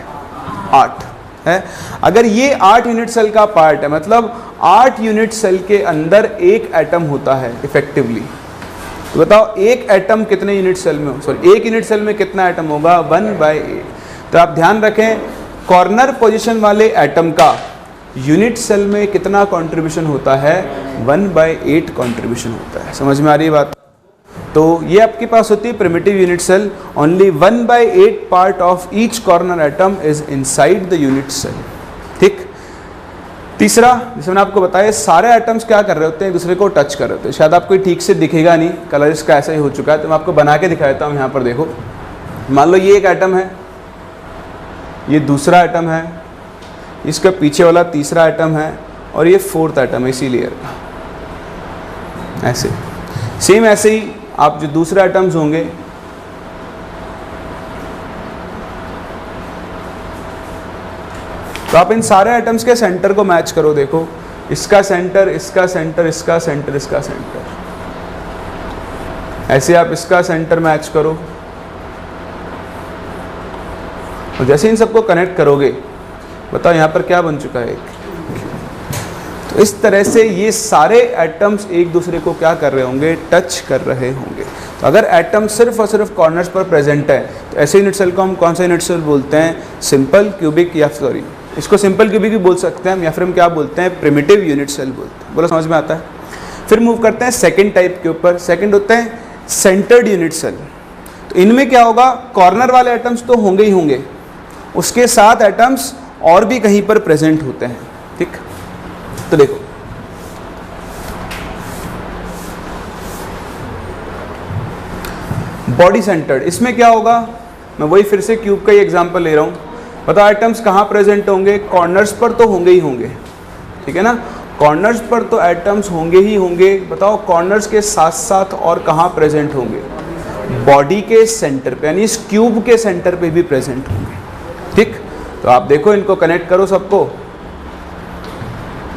8 है। अगर ये 8 यूनिट सेल का पार्ट है, मतलब 8 यूनिट सेल के अंदर एक एटम होता है इफेक्टिवली। तो बताओ एक एटम कितने यूनिट सेल में हो, सॉरी एक यूनिट सेल में कितना एटम होगा, 1/8। तो आप ध्यान रखें, कॉर्नर पोजीशन वाले एटम का यूनिट सेल में कितना कंट्रीब्यूशन होता है, 1/8 कंट्रीब्यूशन होता है। समझ में आ रही है बात। तो ये आपके पास होती है primitive unit cell, only 1/8 part of each corner atom is inside the unit cell. ठीक, तीसरा, जैसे मैंने आपको बताया, सारे एटम्स क्या कर रहे होते हैं, एक दूसरे को टच कर रहे होते हैं। शायद आपको ठीक से दिखेगा नहीं, कलर इसका ऐसा ही हो चुका है, तो मैं आपको बना के दिखा देता हूँ। यहाँ पर देखो, मान लो ये एक एटम है, ये दूसरा एटम है, इसका पीछे वाला तीसरा एटम है, और ये 4th एटम है इसी लेयर का। ऐसे सेम ऐसे ही आप जो दूसरे एटम्स होंगे, तो आप इन सारे एटम्स के सेंटर को मैच करो। देखो इसका सेंटर, इसका सेंटर, इसका सेंटर, इसका सेंटर, ऐसे आप इसका सेंटर मैच करो, और जैसे इन सबको कनेक्ट करोगे, बताओ यहाँ पर क्या बन चुका है, तो इस तरह से ये सारे एटम्स एक दूसरे को क्या कर रहे होंगे, टच कर रहे होंगे। तो अगर एटम सिर्फ और सिर्फ कॉर्नर्स पर प्रेजेंट है, तो ऐसे यूनिट सेल को हम कौन सा यूनिट सेल बोलते हैं, सिंपल क्यूबिक, या सॉरी इसको सिंपल क्यूबिक भी बोल सकते हैं हम, या फिर हम क्या बोलते हैं, प्रिमिटिव यूनिट सेल बोलते हैं। बोलो समझ में आता है। फिर मूव करते हैं सेकेंड टाइप के ऊपर। सेकेंड होते हैं सेंटर्ड यूनिट सेल। तो इनमें क्या होगा, कॉर्नर वाले एटम्स तो होंगे ही होंगे, उसके साथ एटम्स और भी कहीं पर प्रेजेंट होते हैं। ठीक, तो देखो बॉडी सेंटर्ड, इसमें क्या होगा, मैं वही फिर से क्यूब का ही एग्जांपल ले रहा हूँ। बताओ एटम्स कहाँ प्रेजेंट होंगे, कॉर्नर्स पर तो होंगे ही होंगे, ठीक है ना, कॉर्नर्स पर तो एटम्स होंगे ही होंगे। बताओ कॉर्नर्स के साथ साथ और कहाँ प्रेजेंट होंगे, बॉडी के सेंटर पे, यानी इस क्यूब के सेंटर पे भी प्रेजेंट होंगे। ठीक, तो आप देखो इनको कनेक्ट करो सबको,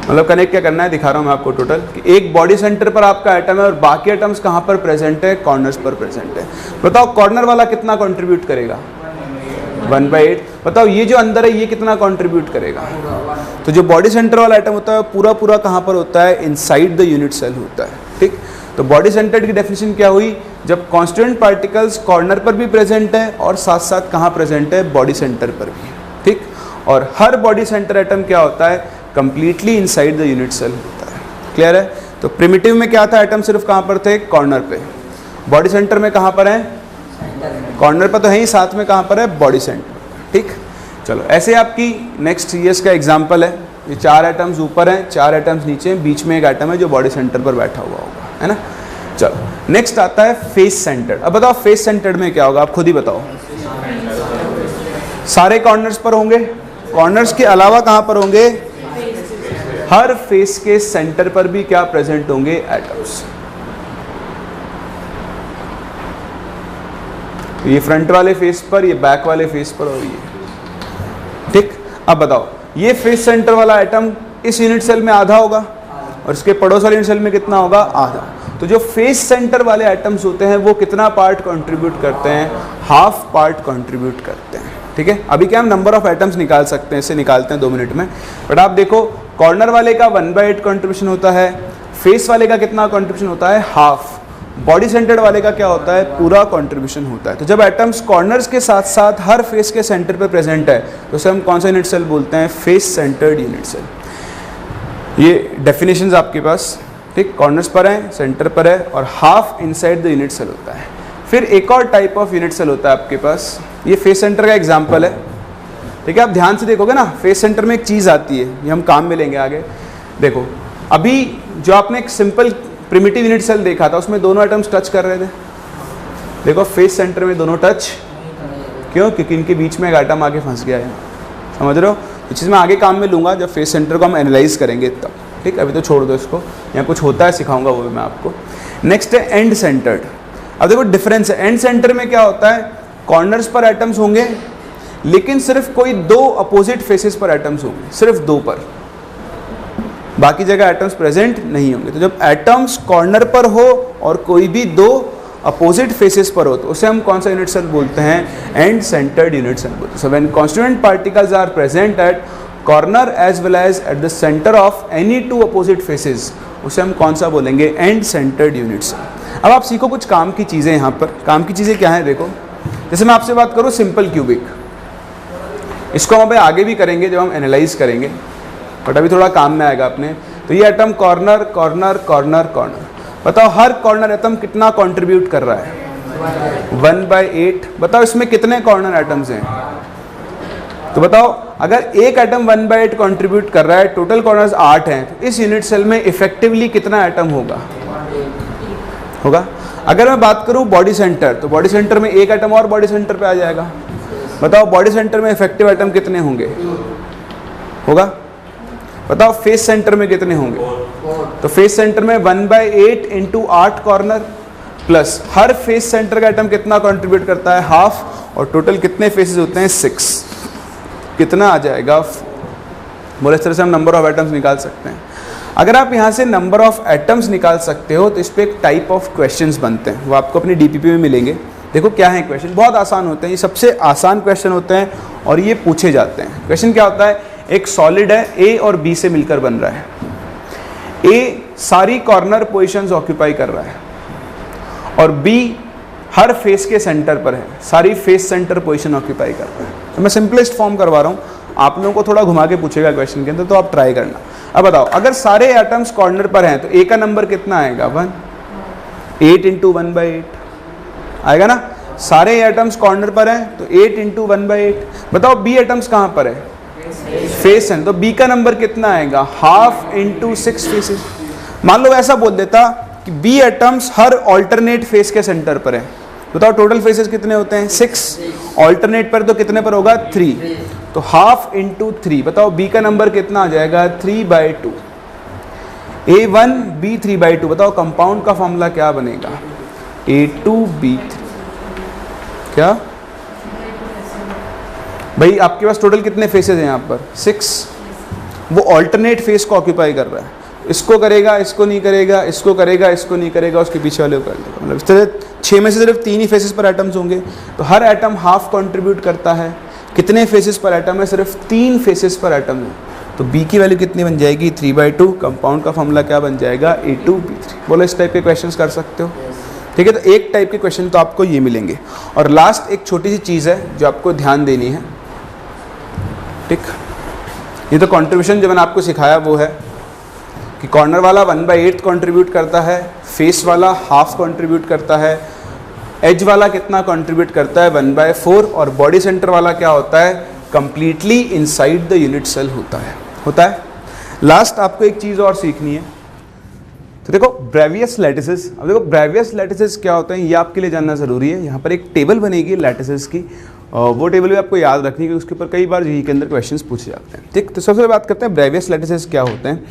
मतलब कनेक्ट क्या करना है दिखा रहा हूँ मैं आपको टोटल, कि एक बॉडी सेंटर पर आपका एटम है और बाकी एटम्स कहाँ पर प्रेजेंट है, कॉर्नर्स पर प्रेजेंट है। बताओ कॉर्नर वाला कितना कंट्रीब्यूट करेगा, 1/8। बताओ ये जो अंदर है ये कितना कंट्रीब्यूट करेगा। तो जो बॉडी सेंटर वाला एटम होता है पूरा पूरा कहाँ पर होता है, इनसाइड द यूनिट सेल होता है। ठीक, तो बॉडी सेंटर्ड की डेफिनेशन क्या हुई, जब कॉन्स्टिट्यूएंट पार्टिकल्स कॉर्नर पर भी प्रेजेंट है और साथ साथ कहाँ प्रेजेंट है, बॉडी सेंटर पर भी, ठीक। और हर बॉडी सेंटर एटम क्या होता है, completely inside the unit cell होता है। क्लियर है। तो प्रिमिटिव में क्या था, एटम सिर्फ कहाँ पर थे, कॉर्नर पे। बॉडी सेंटर में कहाँ पर है, कॉर्नर पर तो है ही, साथ में कहाँ पर है, बॉडी सेंटर। ठीक, चलो ऐसे आपकी नेक्स्ट ईयर्स का एग्जाम्पल है। ये 4 एटम्स ऊपर हैं, 4 एटम्स नीचे हैं, बीच में एक एटम है जो बॉडी सेंटर पर बैठा हुआ होगा, है ना। चलो नेक्स्ट आता है फेस सेंटर्ड। अब बताओ फेस सेंटर्ड में क्या होगा, आप खुद ही बताओ। सारे कॉर्नर्स पर होंगे, कॉर्नर्स के अलावा कहाँ पर होंगे, हर फेस के सेंटर पर भी क्या प्रेजेंट होंगे, एटम्स। ये फ्रंट वाले फेस पर, ये बैक वाले फेस पर और ये, ठीक। अब बताओ ये फेस सेंटर वाला एटम इस यूनिट सेल में आधा होगा और इसके पड़ोस वाले यूनिट सेल में कितना होगा, आधा। तो जो फेस सेंटर वाले एटम्स होते हैं वो कितना पार्ट कंट्रीब्यूट करते हैं, हाफ पार्ट कंट्रीब्यूट करते हैं, ठीक है। अभी क्या हम नंबर ऑफ एटम्स निकाल सकते हैं, इसे निकालते हैं 2 मिनट में। बट आप देखो कॉर्नर वाले का 1/8 कंट्रीब्यूशन होता है, फेस वाले का कितना कंट्रीब्यूशन होता है, हाफ। बॉडी सेंटर्ड वाले का क्या होता है, पूरा कंट्रीब्यूशन होता है। तो जब एटम्स कॉर्नर्स के साथ साथ हर फेस के सेंटर पे प्रेजेंट है तो उसे हम कौन सा यूनिट सेल बोलते हैं, फेस सेंटर्ड यूनिट सेल। ये डेफिनेशंस आपके पास, ठीक। कॉर्नर्स पर है, सेंटर पर है और half inside the unit cell होता है। फिर एक और टाइप ऑफ यूनिट सेल होता है आपके पास, ये फेस सेंटर का एग्जाम्पल है, ठीक है। आप ध्यान से देखोगे ना, फेस सेंटर में एक चीज़ आती है, ये हम काम में लेंगे आगे। देखो अभी जो आपने एक सिंपल प्रिमिटिव यूनिट सेल देखा था उसमें दोनों एटम्स टच कर रहे थे, देखो फेस सेंटर में दोनों टच, क्यों, क्योंकि इनके बीच में एक एटम आके फंस गया है, समझ रहे हो। ये चीज़ मैं आगे काम में लूँगा जब फेस सेंटर को हम एनालाइज करेंगे तब, ठीक। अभी तो छोड़ दो इसको, यहाँ कुछ होता है सिखाऊंगा वो भी मैं आपको। नेक्स्ट है एंड सेंटर्ड। अब देखो डिफरेंस है, एंड सेंटर में क्या होता है, कॉर्नर्स पर एटम्स होंगे लेकिन सिर्फ कोई 2 अपोजिट फेसेस पर एटम्स होंगे, सिर्फ 2 पर, बाकी जगह एटम्स प्रेजेंट नहीं होंगे। तो जब एटम्स कॉर्नर पर हो और कोई भी 2 अपोजिट फेसेस पर हो तो उसे हम कौन सा यूनिट सेल बोलते हैं, एंड सेंटर्ड यूनिट सेल बोलते हैं। So when constituent particles are present at corner as well as at the center of any 2 opposite faces, उसे हम कौन सा बोलेंगे, एंड सेंटर्ड यूनिट सेल। अब आप सीखो कुछ काम की चीज़ें। यहाँ पर काम की चीज़ें क्या हैं, देखो जैसे मैं आपसे बात करूँ सिंपल क्यूबिक, इसको हम अभी आगे भी करेंगे जब हम एनालाइज करेंगे, बट अभी थोड़ा काम में आएगा अपने। तो ये atom corner corner corner corner, बताओ हर कॉर्नर एटम कितना कंट्रीब्यूट कर रहा है, 1/8। बताओ इसमें कितने कॉर्नर एटम्स हैं, तो बताओ अगर एक एटम 1/8 कंट्रीब्यूट कर रहा है, टोटल कॉर्नर्स 8 हैं, तो इस यूनिट सेल में इफेक्टिवली कितना एटम होगा। अगर मैं बात करूं बॉडी सेंटर, तो बॉडी सेंटर में एक एटम और बॉडी सेंटर पे आ जाएगा। बताओ बॉडी सेंटर में इफेक्टिव एटम कितने होंगे, होगा। बताओ फेस सेंटर में कितने होंगे, तो फेस सेंटर में 1/8 × 8 कॉर्नर प्लस हर फेस सेंटर का एटम कितना कंट्रीब्यूट करता है, हाफ, और टोटल कितने फेसेस होते हैं, 6। कितना आ जाएगा, बोले इस तरह से हम नंबर ऑफ एटम्स निकाल सकते हैं। अगर आप यहाँ से नंबर ऑफ एटम्स निकाल सकते हो तो इस पर एक टाइप ऑफ क्वेश्चंस बनते हैं, वो आपको अपनी डीपीपी में मिलेंगे। देखो क्या है क्वेश्चन, बहुत आसान होते हैं, ये सबसे आसान क्वेश्चन होते हैं और ये पूछे जाते हैं। क्वेश्चन क्या होता है, एक सॉलिड है, ए और बी से मिलकर बन रहा है। ए सारी कॉर्नर पोजीशंस ऑक्यूपाई कर रहा है और बी हर फेस के सेंटर पर है, सारी फेस सेंटर पोजीशन ऑक्यूपाई कर रहा है। तो मैं सिंपलेस्ट फॉर्म करवा रहा हूँ, आप लोगों को थोड़ा घुमा के पूछेगा क्वेश्चन के अंदर, तो आप ट्राई करना। अब बताओ अगर सारे एटम्स कॉर्नर पर हैं तो ए का नंबर कितना आएगा, 1। 8 × 1/8 आएगा ना। सारे एटम्स कॉर्नर पर हैं तो 8 × 1/8। बताओ बी एटम्स कहाँ पर है, फेस है, तो बी का नंबर कितना आएगा, हाफ × 6 फेसेस। मान लो ऐसा बोल देता कि बी एटम्स हर ऑल्टरनेट फेस के सेंटर पर है। बताओ टोटल फेसेस कितने होते हैं, 6। ऑल्टरनेट पर तो कितने पर होगा, 3, तो हाफ × 3। बताओ बी का नंबर कितना आ जाएगा, 3/2। A1 B 3/2। बताओ कंपाउंड का फॉर्मूला क्या बनेगा, A2B3। क्या भाई, आपके पास टोटल कितने फेसेस हैं यहाँ पर, 6। वो ऑल्टरनेट फेस को ऑक्यूपाई कर रहा है, इसको करेगा, इसको नहीं करेगा, इसको करेगा, इसको नहीं करेगा, उसके पीछे वाले को कर देगा। मतलब इस तरह 6 में से सिर्फ 3 ही फेसेस पर एटम्स होंगे, तो हर एटम हाफ कंट्रीब्यूट करता है। कितने फेसेस पर एटम है, सिर्फ 3 फेसेस पर एटम है। तो b की वैल्यू कितनी बन जाएगी 3/2, कंपाउंड का फॉर्मूला क्या बन जाएगा A2B3। बोलो इस टाइप के क्वेश्चंस कर सकते हो, ठीक है। तो एक टाइप के क्वेश्चन तो आपको ये मिलेंगे। और लास्ट एक छोटी सी चीज़ है जो आपको ध्यान देनी है, ठीक। ये तो कंट्रीब्यूशन जो मैंने आपको सिखाया वो है कि कॉर्नर वाला 1/8 कंट्रीब्यूट करता है, फेस वाला हाफ कंट्रीब्यूट करता है, एज वाला कितना कंट्रीब्यूट करता है 1/4, और बॉडी सेंटर वाला क्या होता है completely inside the unit cell होता है। लास्ट आपको एक चीज़ और सीखनी है, तो देखो ब्रेवियस लैटिसेस। अब देखो ब्रेवियस लैटिसेस क्या होते हैं ये आपके लिए जानना ज़रूरी है। यहाँ पर एक टेबल बनेगी लैटिसेस की, वो टेबल भी आपको याद रखनी है, उसके ऊपर कई बार जी के अंदर क्वेश्चंस पूछे जाते हैं, ठीक। तो सबसे पहले बात करते हैं ब्रेवियस लैटिसेस क्या होते हैं।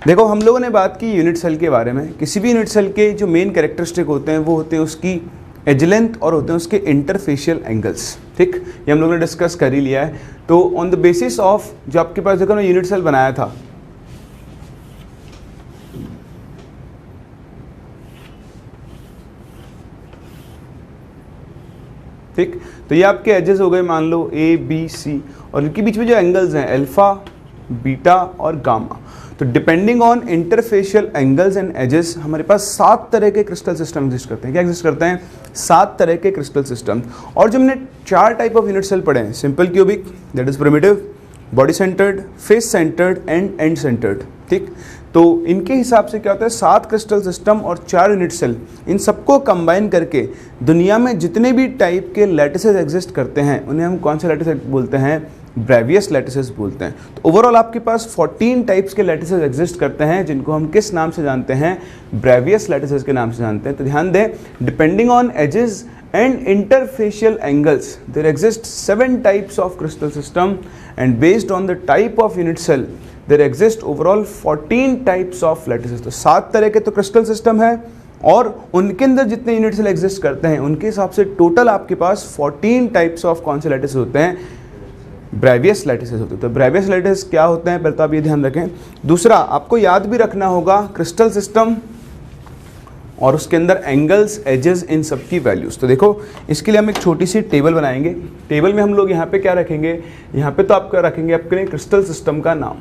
देखो हम लोगों ने बात की यूनिट सेल के बारे में। किसी भी यूनिट सेल के जो मेन कैरेक्टरिस्टिक होते हैं वो होते हैं उसकी एज लेंथ और होते हैं उसके इंटरफेशियल एंगल्स, ठीक। ये हम लोगों ने डिस्कस कर ही लिया है। तो ऑन द बेसिस ऑफ जो आपके पास देखो ना यूनिट सेल बनाया था, ठीक। तो ये आपके एजेस हो गए मान लो A B C, और इनके बीच में जो एंगल्स हैं अल्फा, बीटा और गामा। तो depending on interfacial angles and edges हमारे पास 7 तरह के क्रिस्टल सिस्टम एग्जिस्ट करते हैं। क्या एग्जिस्ट करते हैं 7 तरह के क्रिस्टल सिस्टम। और जो हमने 4 टाइप ऑफ यूनिट सेल पढ़े हैं, simple cubic that is primitive, body centred, face centred and and centred, ठीक। तो इनके हिसाब से क्या होता है 7 क्रिस्टल सिस्टम और 4 यूनिट सेल, इन सबको कंबाइन करके दुनिया में जितने भी टाइप के लैटिसेस एग्जिस्ट करते हैं उन्हें हम कौन से लैटिस बोलते हैं ब्रेवियस लैटिसेस बोलते हैं। तो ओवरऑल आपके पास 14 टाइप्स के लैटिसेस एग्जिस्ट करते हैं जिनको हम किस नाम से जानते हैं ब्रेवियस लैटिसेस के नाम से जानते हैं। तो ध्यान दें depending on edges and interfacial angles there exist 7 types of crystal system, and based on the type of unit cell there exist overall 14 types of lattices। तो 7 तरह के तो क्रिस्टल सिस्टम है और उनके अंदर जितने यूनिट सेल एग्जिस्ट करते हैं उनके हिसाब से टोटल आपके पास 14 टाइप्स ऑफ कौन से लैटिस होते हैं ब्रेवियस लैटिसेस होते हैं। तो ब्रेवियस लैटिस क्या होते हैं पहले तो आप ये ध्यान रखें। दूसरा आपको याद भी रखना होगा क्रिस्टल सिस्टम और उसके अंदर एंगल्स, एजेस, इन सब की वैल्यूज़। तो देखो इसके लिए हम एक छोटी सी टेबल बनाएंगे। टेबल में हम लोग यहाँ पे क्या रखेंगे, यहाँ पे तो आपका रखेंगे आपके लिए क्रिस्टल सिस्टम का नाम,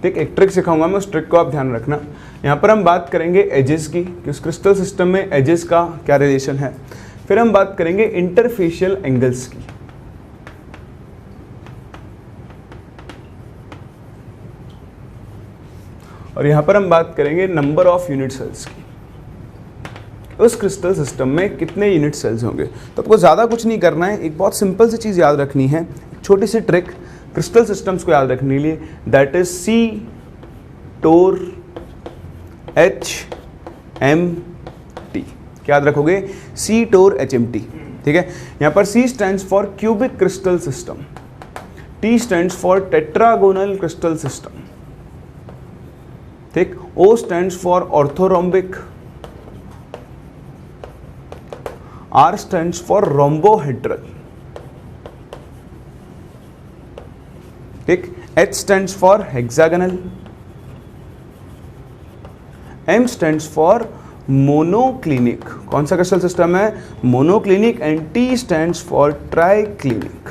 ठीक। एक ट्रिक सिखाऊंगा मैं, उस ट्रिक को आप ध्यान रखना। यहाँ पर हम बात करेंगे एजेस की कि उस क्रिस्टल सिस्टम में एजेस का क्या रिलेशन है। फिर हम बात करेंगे इंटरफेशियल एंगल्स की, और यहाँ पर हम बात करेंगे नंबर ऑफ यूनिट सेल्स की। उस क्रिस्टल सिस्टम में कितने यूनिट सेल्स होंगे। तो आपको ज़्यादा कुछ नहीं करना है, एक बहुत सिंपल सी चीज़ याद रखनी है, छोटी सी ट्रिक क्रिस्टल सिस्टम्स को याद रखने के लिए, that is C T O R HMT। क्या याद रखोगे C टोर HMT, ठीक है। यहाँ पर C stands for cubic crystal system, T stands for tetragonal crystal system, ठीक। O stands for orthorhombic, R stands for rhombohedral, ठीक। H stands for hexagonal, M stands for monoclinic. कौन सा crystal system है monoclinic, and T stands for triclinic.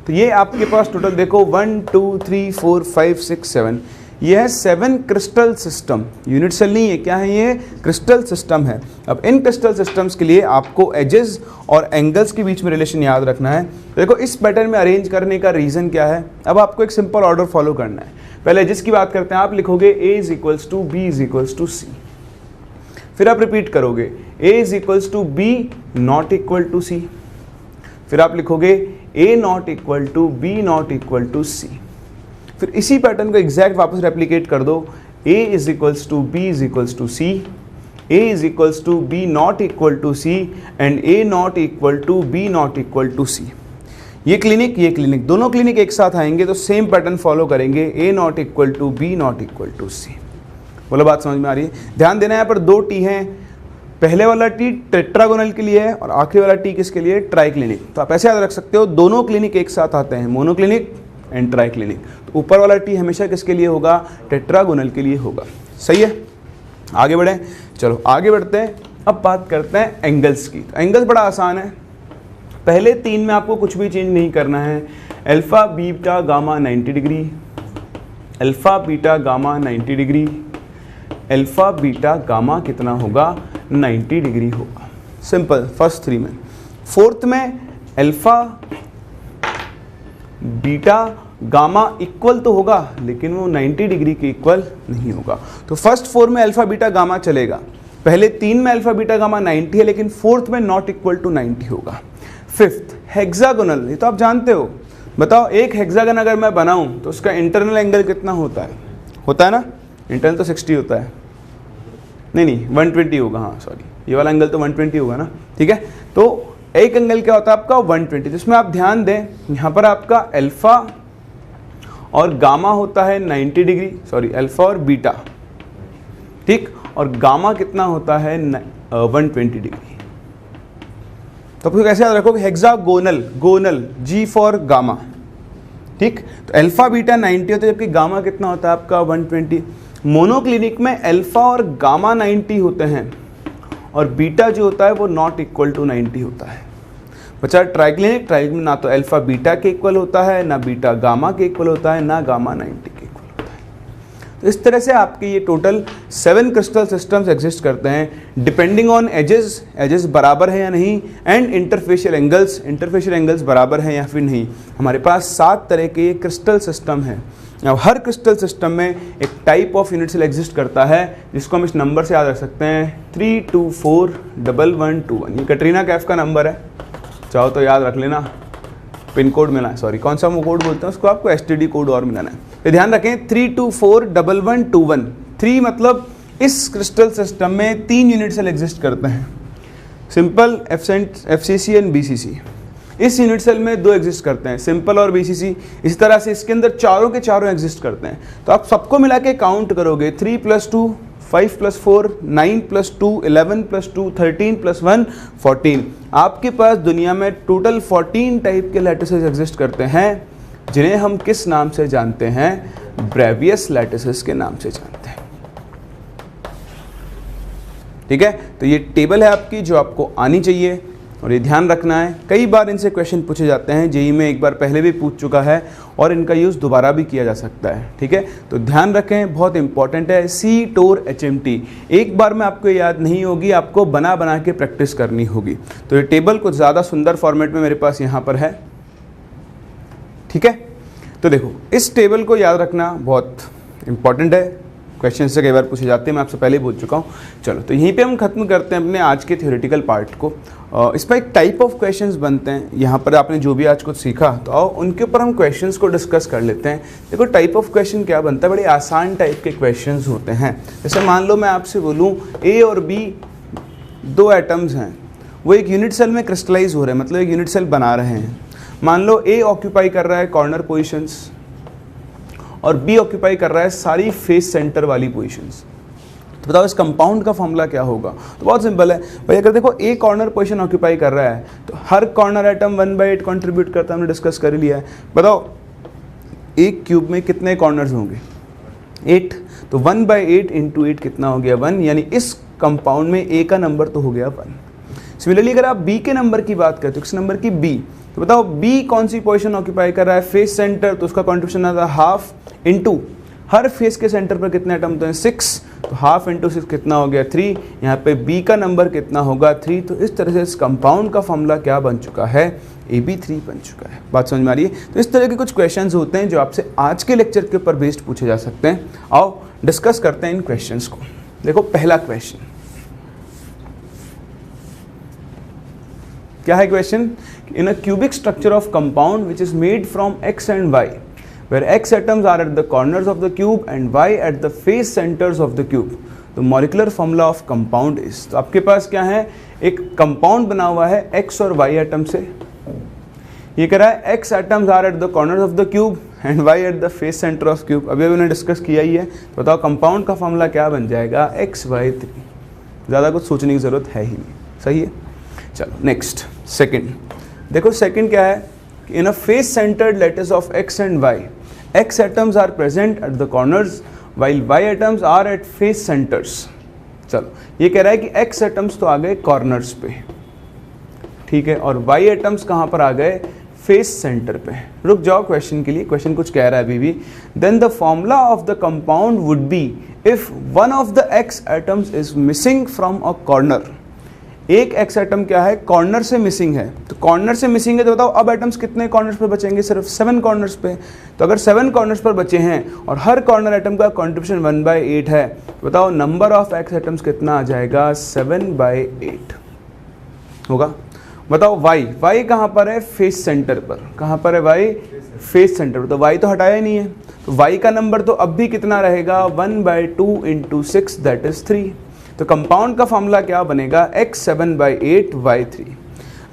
तो ये आपके पास total देखो 1 2 3 4 5 6 7, ये है 7 क्रिस्टल सिस्टम। यूनिट सेल नहीं है, क्या है ये क्रिस्टल सिस्टम है। अब इन क्रिस्टल सिस्टम्स के लिए आपको एजेस और एंगल्स के बीच में रिलेशन याद रखना है। देखो इस पैटर्न में अरेंज करने का रीज़न क्या है, अब आपको एक सिंपल ऑर्डर फॉलो करना है। पहले एजेस की बात करते हैं, आप लिखोगे A is equals to B is equals to C, फिर आप रिपीट करोगे A is equals to B not equal to C, फिर आप लिखोगे A not equal to B not equal to C, फिर इसी पैटर्न को एग्जैक्ट वापस रेप्लिकेट कर दो, A is equals to B is equals to C, A is equals to B not equal to C and A not equal to B not equal to C। ये clinic दोनों clinic एक साथ आएंगे तो same pattern follow करेंगे, A not equal to B not equal to C। बोलो बात समझ में आ रही है। ध्यान देना यहाँ पर 2 T हैं, पहले वाला T टेट्रागोनल के लिए है और आखिरी वाला T किसके लिए ट्राइक्लिनिक। तो आप ऐसे याद रख सकते हो दोनों क्लिनिक एक साथ आते हैं, मोनोक्लिनिक एंड ट्राइक्लिनिक। तो ऊपर वाला T हमेशा किसके लिए होगा टेट्रागोनल के लिए होगा। सही है, आगे बढ़ें। चलो आगे बढ़ते हैं, अब बात करते हैं एंगल्स की। तो एंगल्स बड़ा आसान है, पहले 3 में आपको कुछ भी चेंज नहीं करना है। Alpha beta gamma 90 degree, alpha beta gamma 90 degree, alpha beta gamma कितना होगा 90 डिग्री होगा। सिंपल, फर्स्ट 3 में। फोर्थ में अल्फा बीटा गामा इक्वल तो होगा लेकिन वो 90 डिग्री के इक्वल नहीं होगा। तो फर्स्ट 4 में अल्फा बीटा गामा चलेगा, पहले 3 में अल्फा बीटा गामा 90 है लेकिन फोर्थ में नॉट इक्वल टू 90 होगा। फिफ्थ हेक्सागोनल, ये तो आप जानते हो। बताओ एक हेक्सागन अगर मैं बनाऊं तो उसका इंटरनल एंगल कितना होता है ना? इंटरनल तो 60 होता है, नहीं 120 होगा, हाँ सॉरी, ये वाला एंगल तो 120 होगा ना, ठीक है। तो एक एंगल क्या होता है आपका 120, जिसमें आप ध्यान दें यहाँ पर आपका अल्फा और गामा होता है 90 डिग्री, सॉरी अल्फा और बीटा, ठीक, और गामा कितना होता है 120 डिग्री। तो आपको कैसे याद रखोगे? हेक्सागोनल, गोनल जी फॉर गामा, ठीक। तो अल्फा बीटा 90 होता है जबकि गामा कितना होता है आपका 120। मोनोक्लिनिक में अल्फा और गामा 90 होते हैं और बीटा जो होता है वो नॉट इक्वल टू 90 होता है। बचा ट्राइक्लिनिक, ट्राइक्लिनिक में ना तो अल्फा बीटा के इक्वल होता है, ना बीटा गामा के इक्वल होता है, ना गामा 90 के इक्वल होता है। तो इस तरह से आपके ये टोटल 7 क्रिस्टल सिस्टम्स एग्जिस्ट करते हैं डिपेंडिंग ऑन एजेस बराबर है या नहीं, एंड इंटरफेशियल एंगल्स बराबर हैं या फिर नहीं। हमारे पास 7 तरह के ये क्रिस्टल सिस्टम हैं। अब हर क्रिस्टल सिस्टम में एक type of unit cell exist करता है जिसको हम इस नंबर से याद रख सकते हैं 3241121। ये कटरीना कैफ का नंबर है, चाहो तो याद रख लेना। पिन कोड मिला है, सॉरी कौन सा वो कोड बोलते हैं उसको, आपको STD कोड और मिलाना है। तो ध्यान रखें 3241121। 3 मतलब इस क्रिस्टल सिस्टम में 3 यूनिट सेल एग्जिस्ट करते हैं, सिंपल, FCC एंड BCC। इस यूनिट सेल में 2 एग्जिस्ट करते हैं, सिंपल और BCC। इस तरह से इसके अंदर चारों के चारों एग्जिस्ट करते हैं। तो आप सबको मिला के काउंट करोगे 3 + 2 5 + 4 9 + 2 11 + 2 13 + 1 14। आपके पास दुनिया में टोटल 14 टाइप के लैटिसेस एग्जिस्ट करते हैं जिन्हें हम किस नाम से जानते हैं? ब्रेवियस लैटिसेस के नाम से जानते हैं, ठीक है। तो ये टेबल है आपकी जो आपको आनी चाहिए और ये ध्यान रखना है। कई बार इनसे क्वेश्चन पूछे जाते हैं, जेईई में एक बार पहले भी पूछ चुका है और इनका यूज़ दोबारा भी किया जा सकता है, ठीक है। तो ध्यान रखें, बहुत इंपॉर्टेंट है। CTOR-HMT एक बार में आपको याद नहीं होगी, आपको बना बना के प्रैक्टिस करनी होगी। तो ये टेबल कुछ ज़्यादा सुंदर फॉर्मेट में मेरे पास यहाँ पर है, ठीक है। तो देखो इस टेबल को याद रखना बहुत इंपॉर्टेंट है, क्वेश्चन से कई बार पूछे जाते हैं, मैं आपसे पहले ही बोल चुका हूँ। चलो तो यहीं पे हम खत्म करते हैं अपने आज के थ्योरेटिकल पार्ट को। इस पर एक टाइप ऑफ क्वेश्चंस बनते हैं। यहाँ पर आपने जो भी आज कुछ सीखा तो आओ उनके ऊपर हम क्वेश्चंस को डिस्कस कर लेते हैं। देखो टाइप ऑफ क्वेश्चन क्या बनता है, बड़े आसान टाइप के क्वेश्चंस होते हैं। जैसे मान लो मैं आपसे बोलूँ A और B 2 एटम्स हैं, वो एक यूनिट सेल में क्रिस्टलाइज हो रहे हैं, मतलब एक यूनिट सेल बना रहे हैं। मान लो A ऑक्यूपाई कर रहा है कॉर्नर पोजिशंस और B ऑक्यूपाई कर रहा है सारी फेस सेंटर वाली पोजीशंस। तो बताओ इस कंपाउंड का फॉर्मूला क्या होगा? तो बहुत सिंपल है भाई, अगर देखो A कॉर्नर पोजीशन ऑक्यूपाई कर रहा है तो हर कॉर्नर एटम 1/8 कंट्रीब्यूट करता है, हमने डिस्कस कर लिया है। बताओ एक क्यूब में कितने कॉर्नर्स होंगे? 8। तो 1/8 × 8 कितना हो गया? 1। यानी इस कंपाउंड में A का नंबर तो हो गया 1। सिमिलरली अगर आप B के नंबर की बात करें तो किस नंबर की? B। तो बताओ B कौन सी पोजीशन ऑक्यूपाई कर रहा है? फेस सेंटर, तो उसका कॉन्ट्रीब्यूशन आता है हाफ इंटू हर फेस के सेंटर पर कितने एटम तो हैं? 6। तो हाफ इंटू 6 कितना हो गया? 3। यहाँ पे B का नंबर कितना होगा? 3। तो इस तरह से इस कंपाउंड का फॉर्मूला क्या बन चुका है? AB3 बन चुका है। बात समझ में आ रही है? तो इस तरह के कुछ क्वेश्चंस होते हैं जो आपसे आज के लेक्चर के ऊपर बेस्ड पूछे जा सकते हैं। आओ डिस्कस करते हैं इन क्वेश्चंस को। देखो पहला क्वेश्चन क्या है? Question in a cubic structure of compound which is made from X and Y, where X atoms are at the corners of the cube and Y at the face centers of the cube, the molecular formula of compound is। तो आपके पास क्या है? एक compound बना हुआ है X और Y atom से। ये कह रहा है X atoms are at the corners of the cube and Y at the face center of cube। अभी उन्होंने डिस्कस किया ही है। तो बताओ कंपाउंड का फॉर्मूला क्या बन जाएगा? XY3। ज़्यादा कुछ सोचने की ज़रूरत है ही नहीं, सही है। चलो नेक्स्ट सेकंड देखो। सेकंड क्या है? In a face centred lattice of X and Y, X atoms are present at the corners while Y atoms are at face centers। चलो ये कह रहा है कि X atoms तो आ गए कॉर्नर्स पे, ठीक है, और y एटम्स कहाँ पर आ गए, फेस सेंटर पे। रुक जाओ क्वेश्चन के लिए, क्वेश्चन कुछ कह रहा है अभी भी। Then the formula of the compound would be if one of the x atoms is missing from a corner. एक x एटम क्या है, कॉर्नर से मिसिंग है, तो कॉर्नर से मिसिंग है तो बताओ अब एटम्स कितने कॉर्नर्स पे बचेंगे, सिर्फ 7 कॉर्नर्स पे। तो अगर 7 कॉर्नर्स पर बचे हैं और हर कॉर्नर एटम का कॉन्ट्रीब्यूशन 1/8 है, तो बताओ नंबर ऑफ x एटम्स कितना आ जाएगा, 7/8 होगा। बताओ y कहाँ पर है, फेस सेंटर पर। कहाँ पर है y, फेस सेंटर पर। तो y तो हटाया ही नहीं है, तो y का नंबर तो अब भी कितना रहेगा, 1/2 × 6 दैट इज 3। तो कंपाउंड का फॉर्मूला क्या बनेगा, x 7/8y3।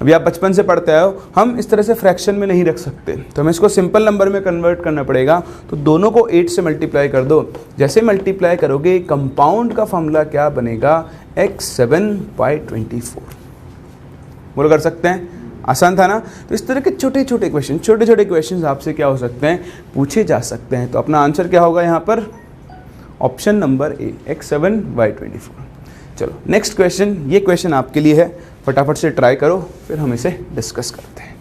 अभी आप बचपन से पढ़ते आए हो, हम इस तरह से फ्रैक्शन में नहीं रख सकते, तो हमें इसको सिंपल नंबर में कन्वर्ट करना पड़ेगा। तो दोनों को 8 से मल्टीप्लाई कर दो, जैसे मल्टीप्लाई करोगे कंपाउंड का फॉर्मूला क्या बनेगा, x 7/24। बोलो कर सकते हैं, आसान था ना। तो इस तरह के छोटे छोटे क्वेश्चन आपसे क्या हो सकते हैं, पूछे जा सकते हैं। तो अपना आंसर क्या होगा यहाँ पर, ऑप्शन नंबर ए, x 7/24। चलो नेक्स्ट क्वेश्चन, ये क्वेश्चन आपके लिए है, फटाफट से ट्राई करो, फिर हम इसे डिस्कस करते हैं।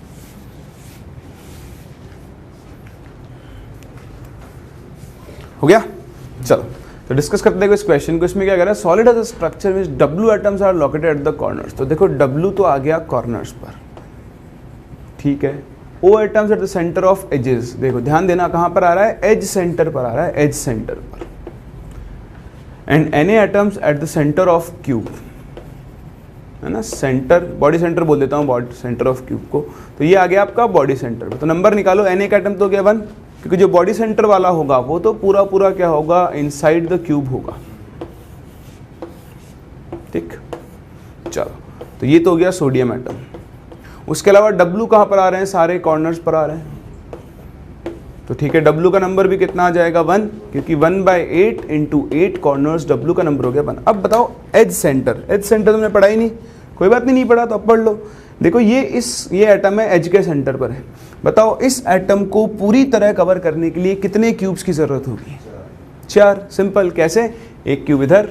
हो गया, चलो तो डिस्कस करते हैं इस क्वेश्चन को। इसमें क्या कह रहा है, solid has a structure which W atoms are located at the corners. तो देखो W तो आ गया कॉर्नर्स पर, ठीक है। O atoms at the center of edges, देखो ध्यान देना कहाँ पर आ रहा है, एज सेंटर पर आ रहा है, एज सेंटर पर। And Na atoms at the center of cube, है ना, सेंटर, बॉडी सेंटर बोल देता हूँ, बॉडी सेंटर ऑफ क्यूब को। तो ये आ गया आपका बॉडी सेंटर पर। तो नंबर निकालो, Na का एटम तो हो गया 1, क्योंकि जो बॉडी सेंटर वाला होगा वो तो पूरा क्या होगा, इनसाइड द क्यूब होगा, ठीक। चलो तो ये तो हो गया सोडियम एटम। उसके अलावा W कहाँ पर आ रहे हैं, सारे कॉर्नर्स पर आ रहे हैं, तो ठीक है, W का नंबर भी कितना आ जाएगा, 1, क्योंकि 1/8 × 8 कॉर्नर्स, W का नंबर हो गया 1। अब बताओ एज सेंटर, एज सेंटर तुमने पढ़ा ही नहीं, कोई बात नहीं पढ़ा तो अब पढ़ लो। देखो ये एटम है, एज के सेंटर पर है। बताओ इस एटम को पूरी तरह कवर करने के लिए कितने क्यूब्स की जरूरत होगी, 4। सिंपल, कैसे, एक क्यूब इधर,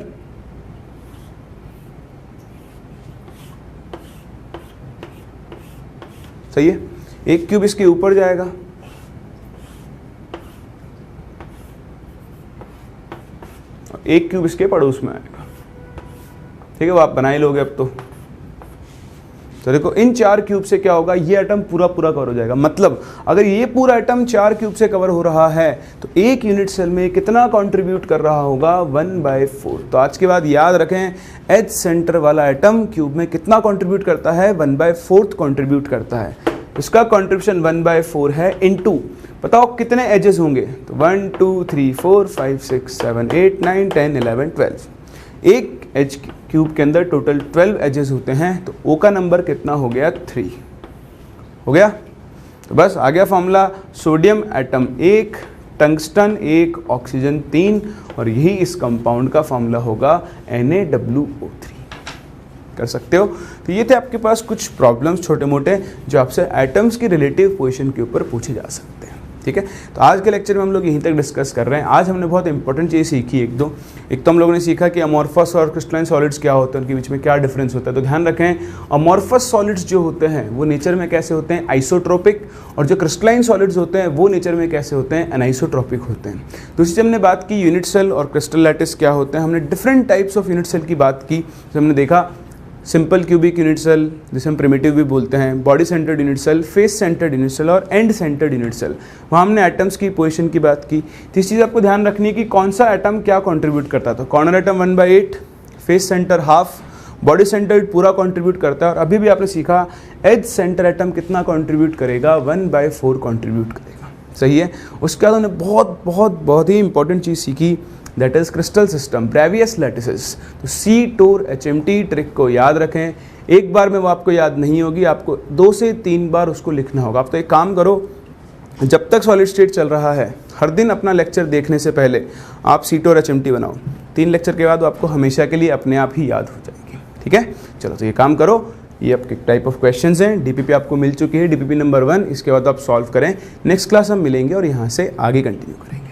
सही है, एक क्यूब इसके ऊपर जाएगा, एक क्यूब इसके पड़ोस में आएगा, ठीक है। वो आप बना ही लोगे अब तो देखो इन 4 क्यूब से क्या होगा, ये एटम पूरा कवर हो जाएगा। मतलब अगर ये पूरा एटम 4 क्यूब से कवर हो रहा है तो एक यूनिट सेल में कितना कंट्रीब्यूट कर रहा होगा, 1/4। तो आज के बाद याद रखें, एज सेंटर वाला एटम क्यूब में कितना कंट्रीब्यूट करता है, 1/4 कंट्रीब्यूट करता है। इसका कंट्रीब्यूशन 1/4 है, इनटू बताओ कितने एजेस होंगे, तो 1 2 3 4 5 6 7 8 9 10 11 12। एक एज क्यूब के अंदर टोटल 12 एजेस होते हैं, तो O का नंबर कितना हो गया, 3 हो गया। तो बस आ गया formula, sodium atom 1, tungsten 1, oxygen 3, और यही इस कंपाउंड का फॉर्मूला होगा NaWO3। कर सकते हो। तो ये थे आपके पास कुछ प्रॉब्लम्स छोटे मोटे जो आपसे एटम्स की रिलेटिव पोजीशन के ऊपर पूछे जा सकते हैं, ठीक है। तो आज के लेक्चर में हम लोग यहीं तक डिस्कस कर रहे हैं। आज हमने बहुत इंपॉर्टेंट चीज़ सीखी एक तो हम लोगों ने सीखा कि अमॉर्फस और क्रिस्टलाइन सॉलिड्स क्या होते हैं, उनके बीच में क्या डिफरेंस होता है। तो ध्यान रखें, अमॉर्फस सॉलिड्स जो होते हैं वो नेचर में कैसे होते हैं, आइसोट्रोपिक, और जो क्रिस्टलाइन सॉलिड्स होते हैं वो नेचर में कैसे होते हैं, अनआइसोट्रोपिक होते हैं। दूसरी चीज़ हमने बात की यूनिट सेल और क्रिस्टल लैटिस क्या होते हैं। हमने different types of unit cell की बात की, जैसे हमने देखा सिंपल क्यूबिक यूनिट सेल जिसे हम प्रिमिटिव भी बोलते हैं, body centered unit cell, face centered unit cell और एंड सेंटर्ड यूनिट सेल। वहाँ हमने एटम्स की पोजीशन की बात की। तीसरी चीज़ आपको ध्यान रखनी है कि कौन सा एटम क्या कंट्रीब्यूट करता है। तो corner atom 1/8, face centre half, body centred पूरा कंट्रीब्यूट करता है। और अभी भी आपने सीखा एज सेंटर एटम कितना कंट्रीब्यूट करेगा, 1/4 कंट्रीब्यूट करेगा, सही है। उसके बाद हमने बहुत ही इंपॉर्टेंट चीज़ सीखी, that is crystal system, Bravais lattices. तो सी टोर HMT ट्रिक को याद रखें, एक बार में वो आपको याद नहीं होगी, आपको 2 से 3 बार उसको लिखना होगा। आप तो एक काम करो, जब तक सॉलिड स्टेट चल रहा है हर दिन अपना लेक्चर देखने से पहले आप सी टोर HMT बनाओ, 3 लेक्चर के बाद वो आपको हमेशा के लिए अपने आप ही याद हो जाएगी, ठीक है। चलो तो ये काम करो, ये आपके टाइप ऑफ क्वेश्चंस हैं। DPP आपको मिल चुकी है, DPP नंबर 1, इसके बाद आप सॉल्व करें। नेक्स्ट क्लास हम मिलेंगे और यहाँ से आगे कंटिन्यू करेंगे।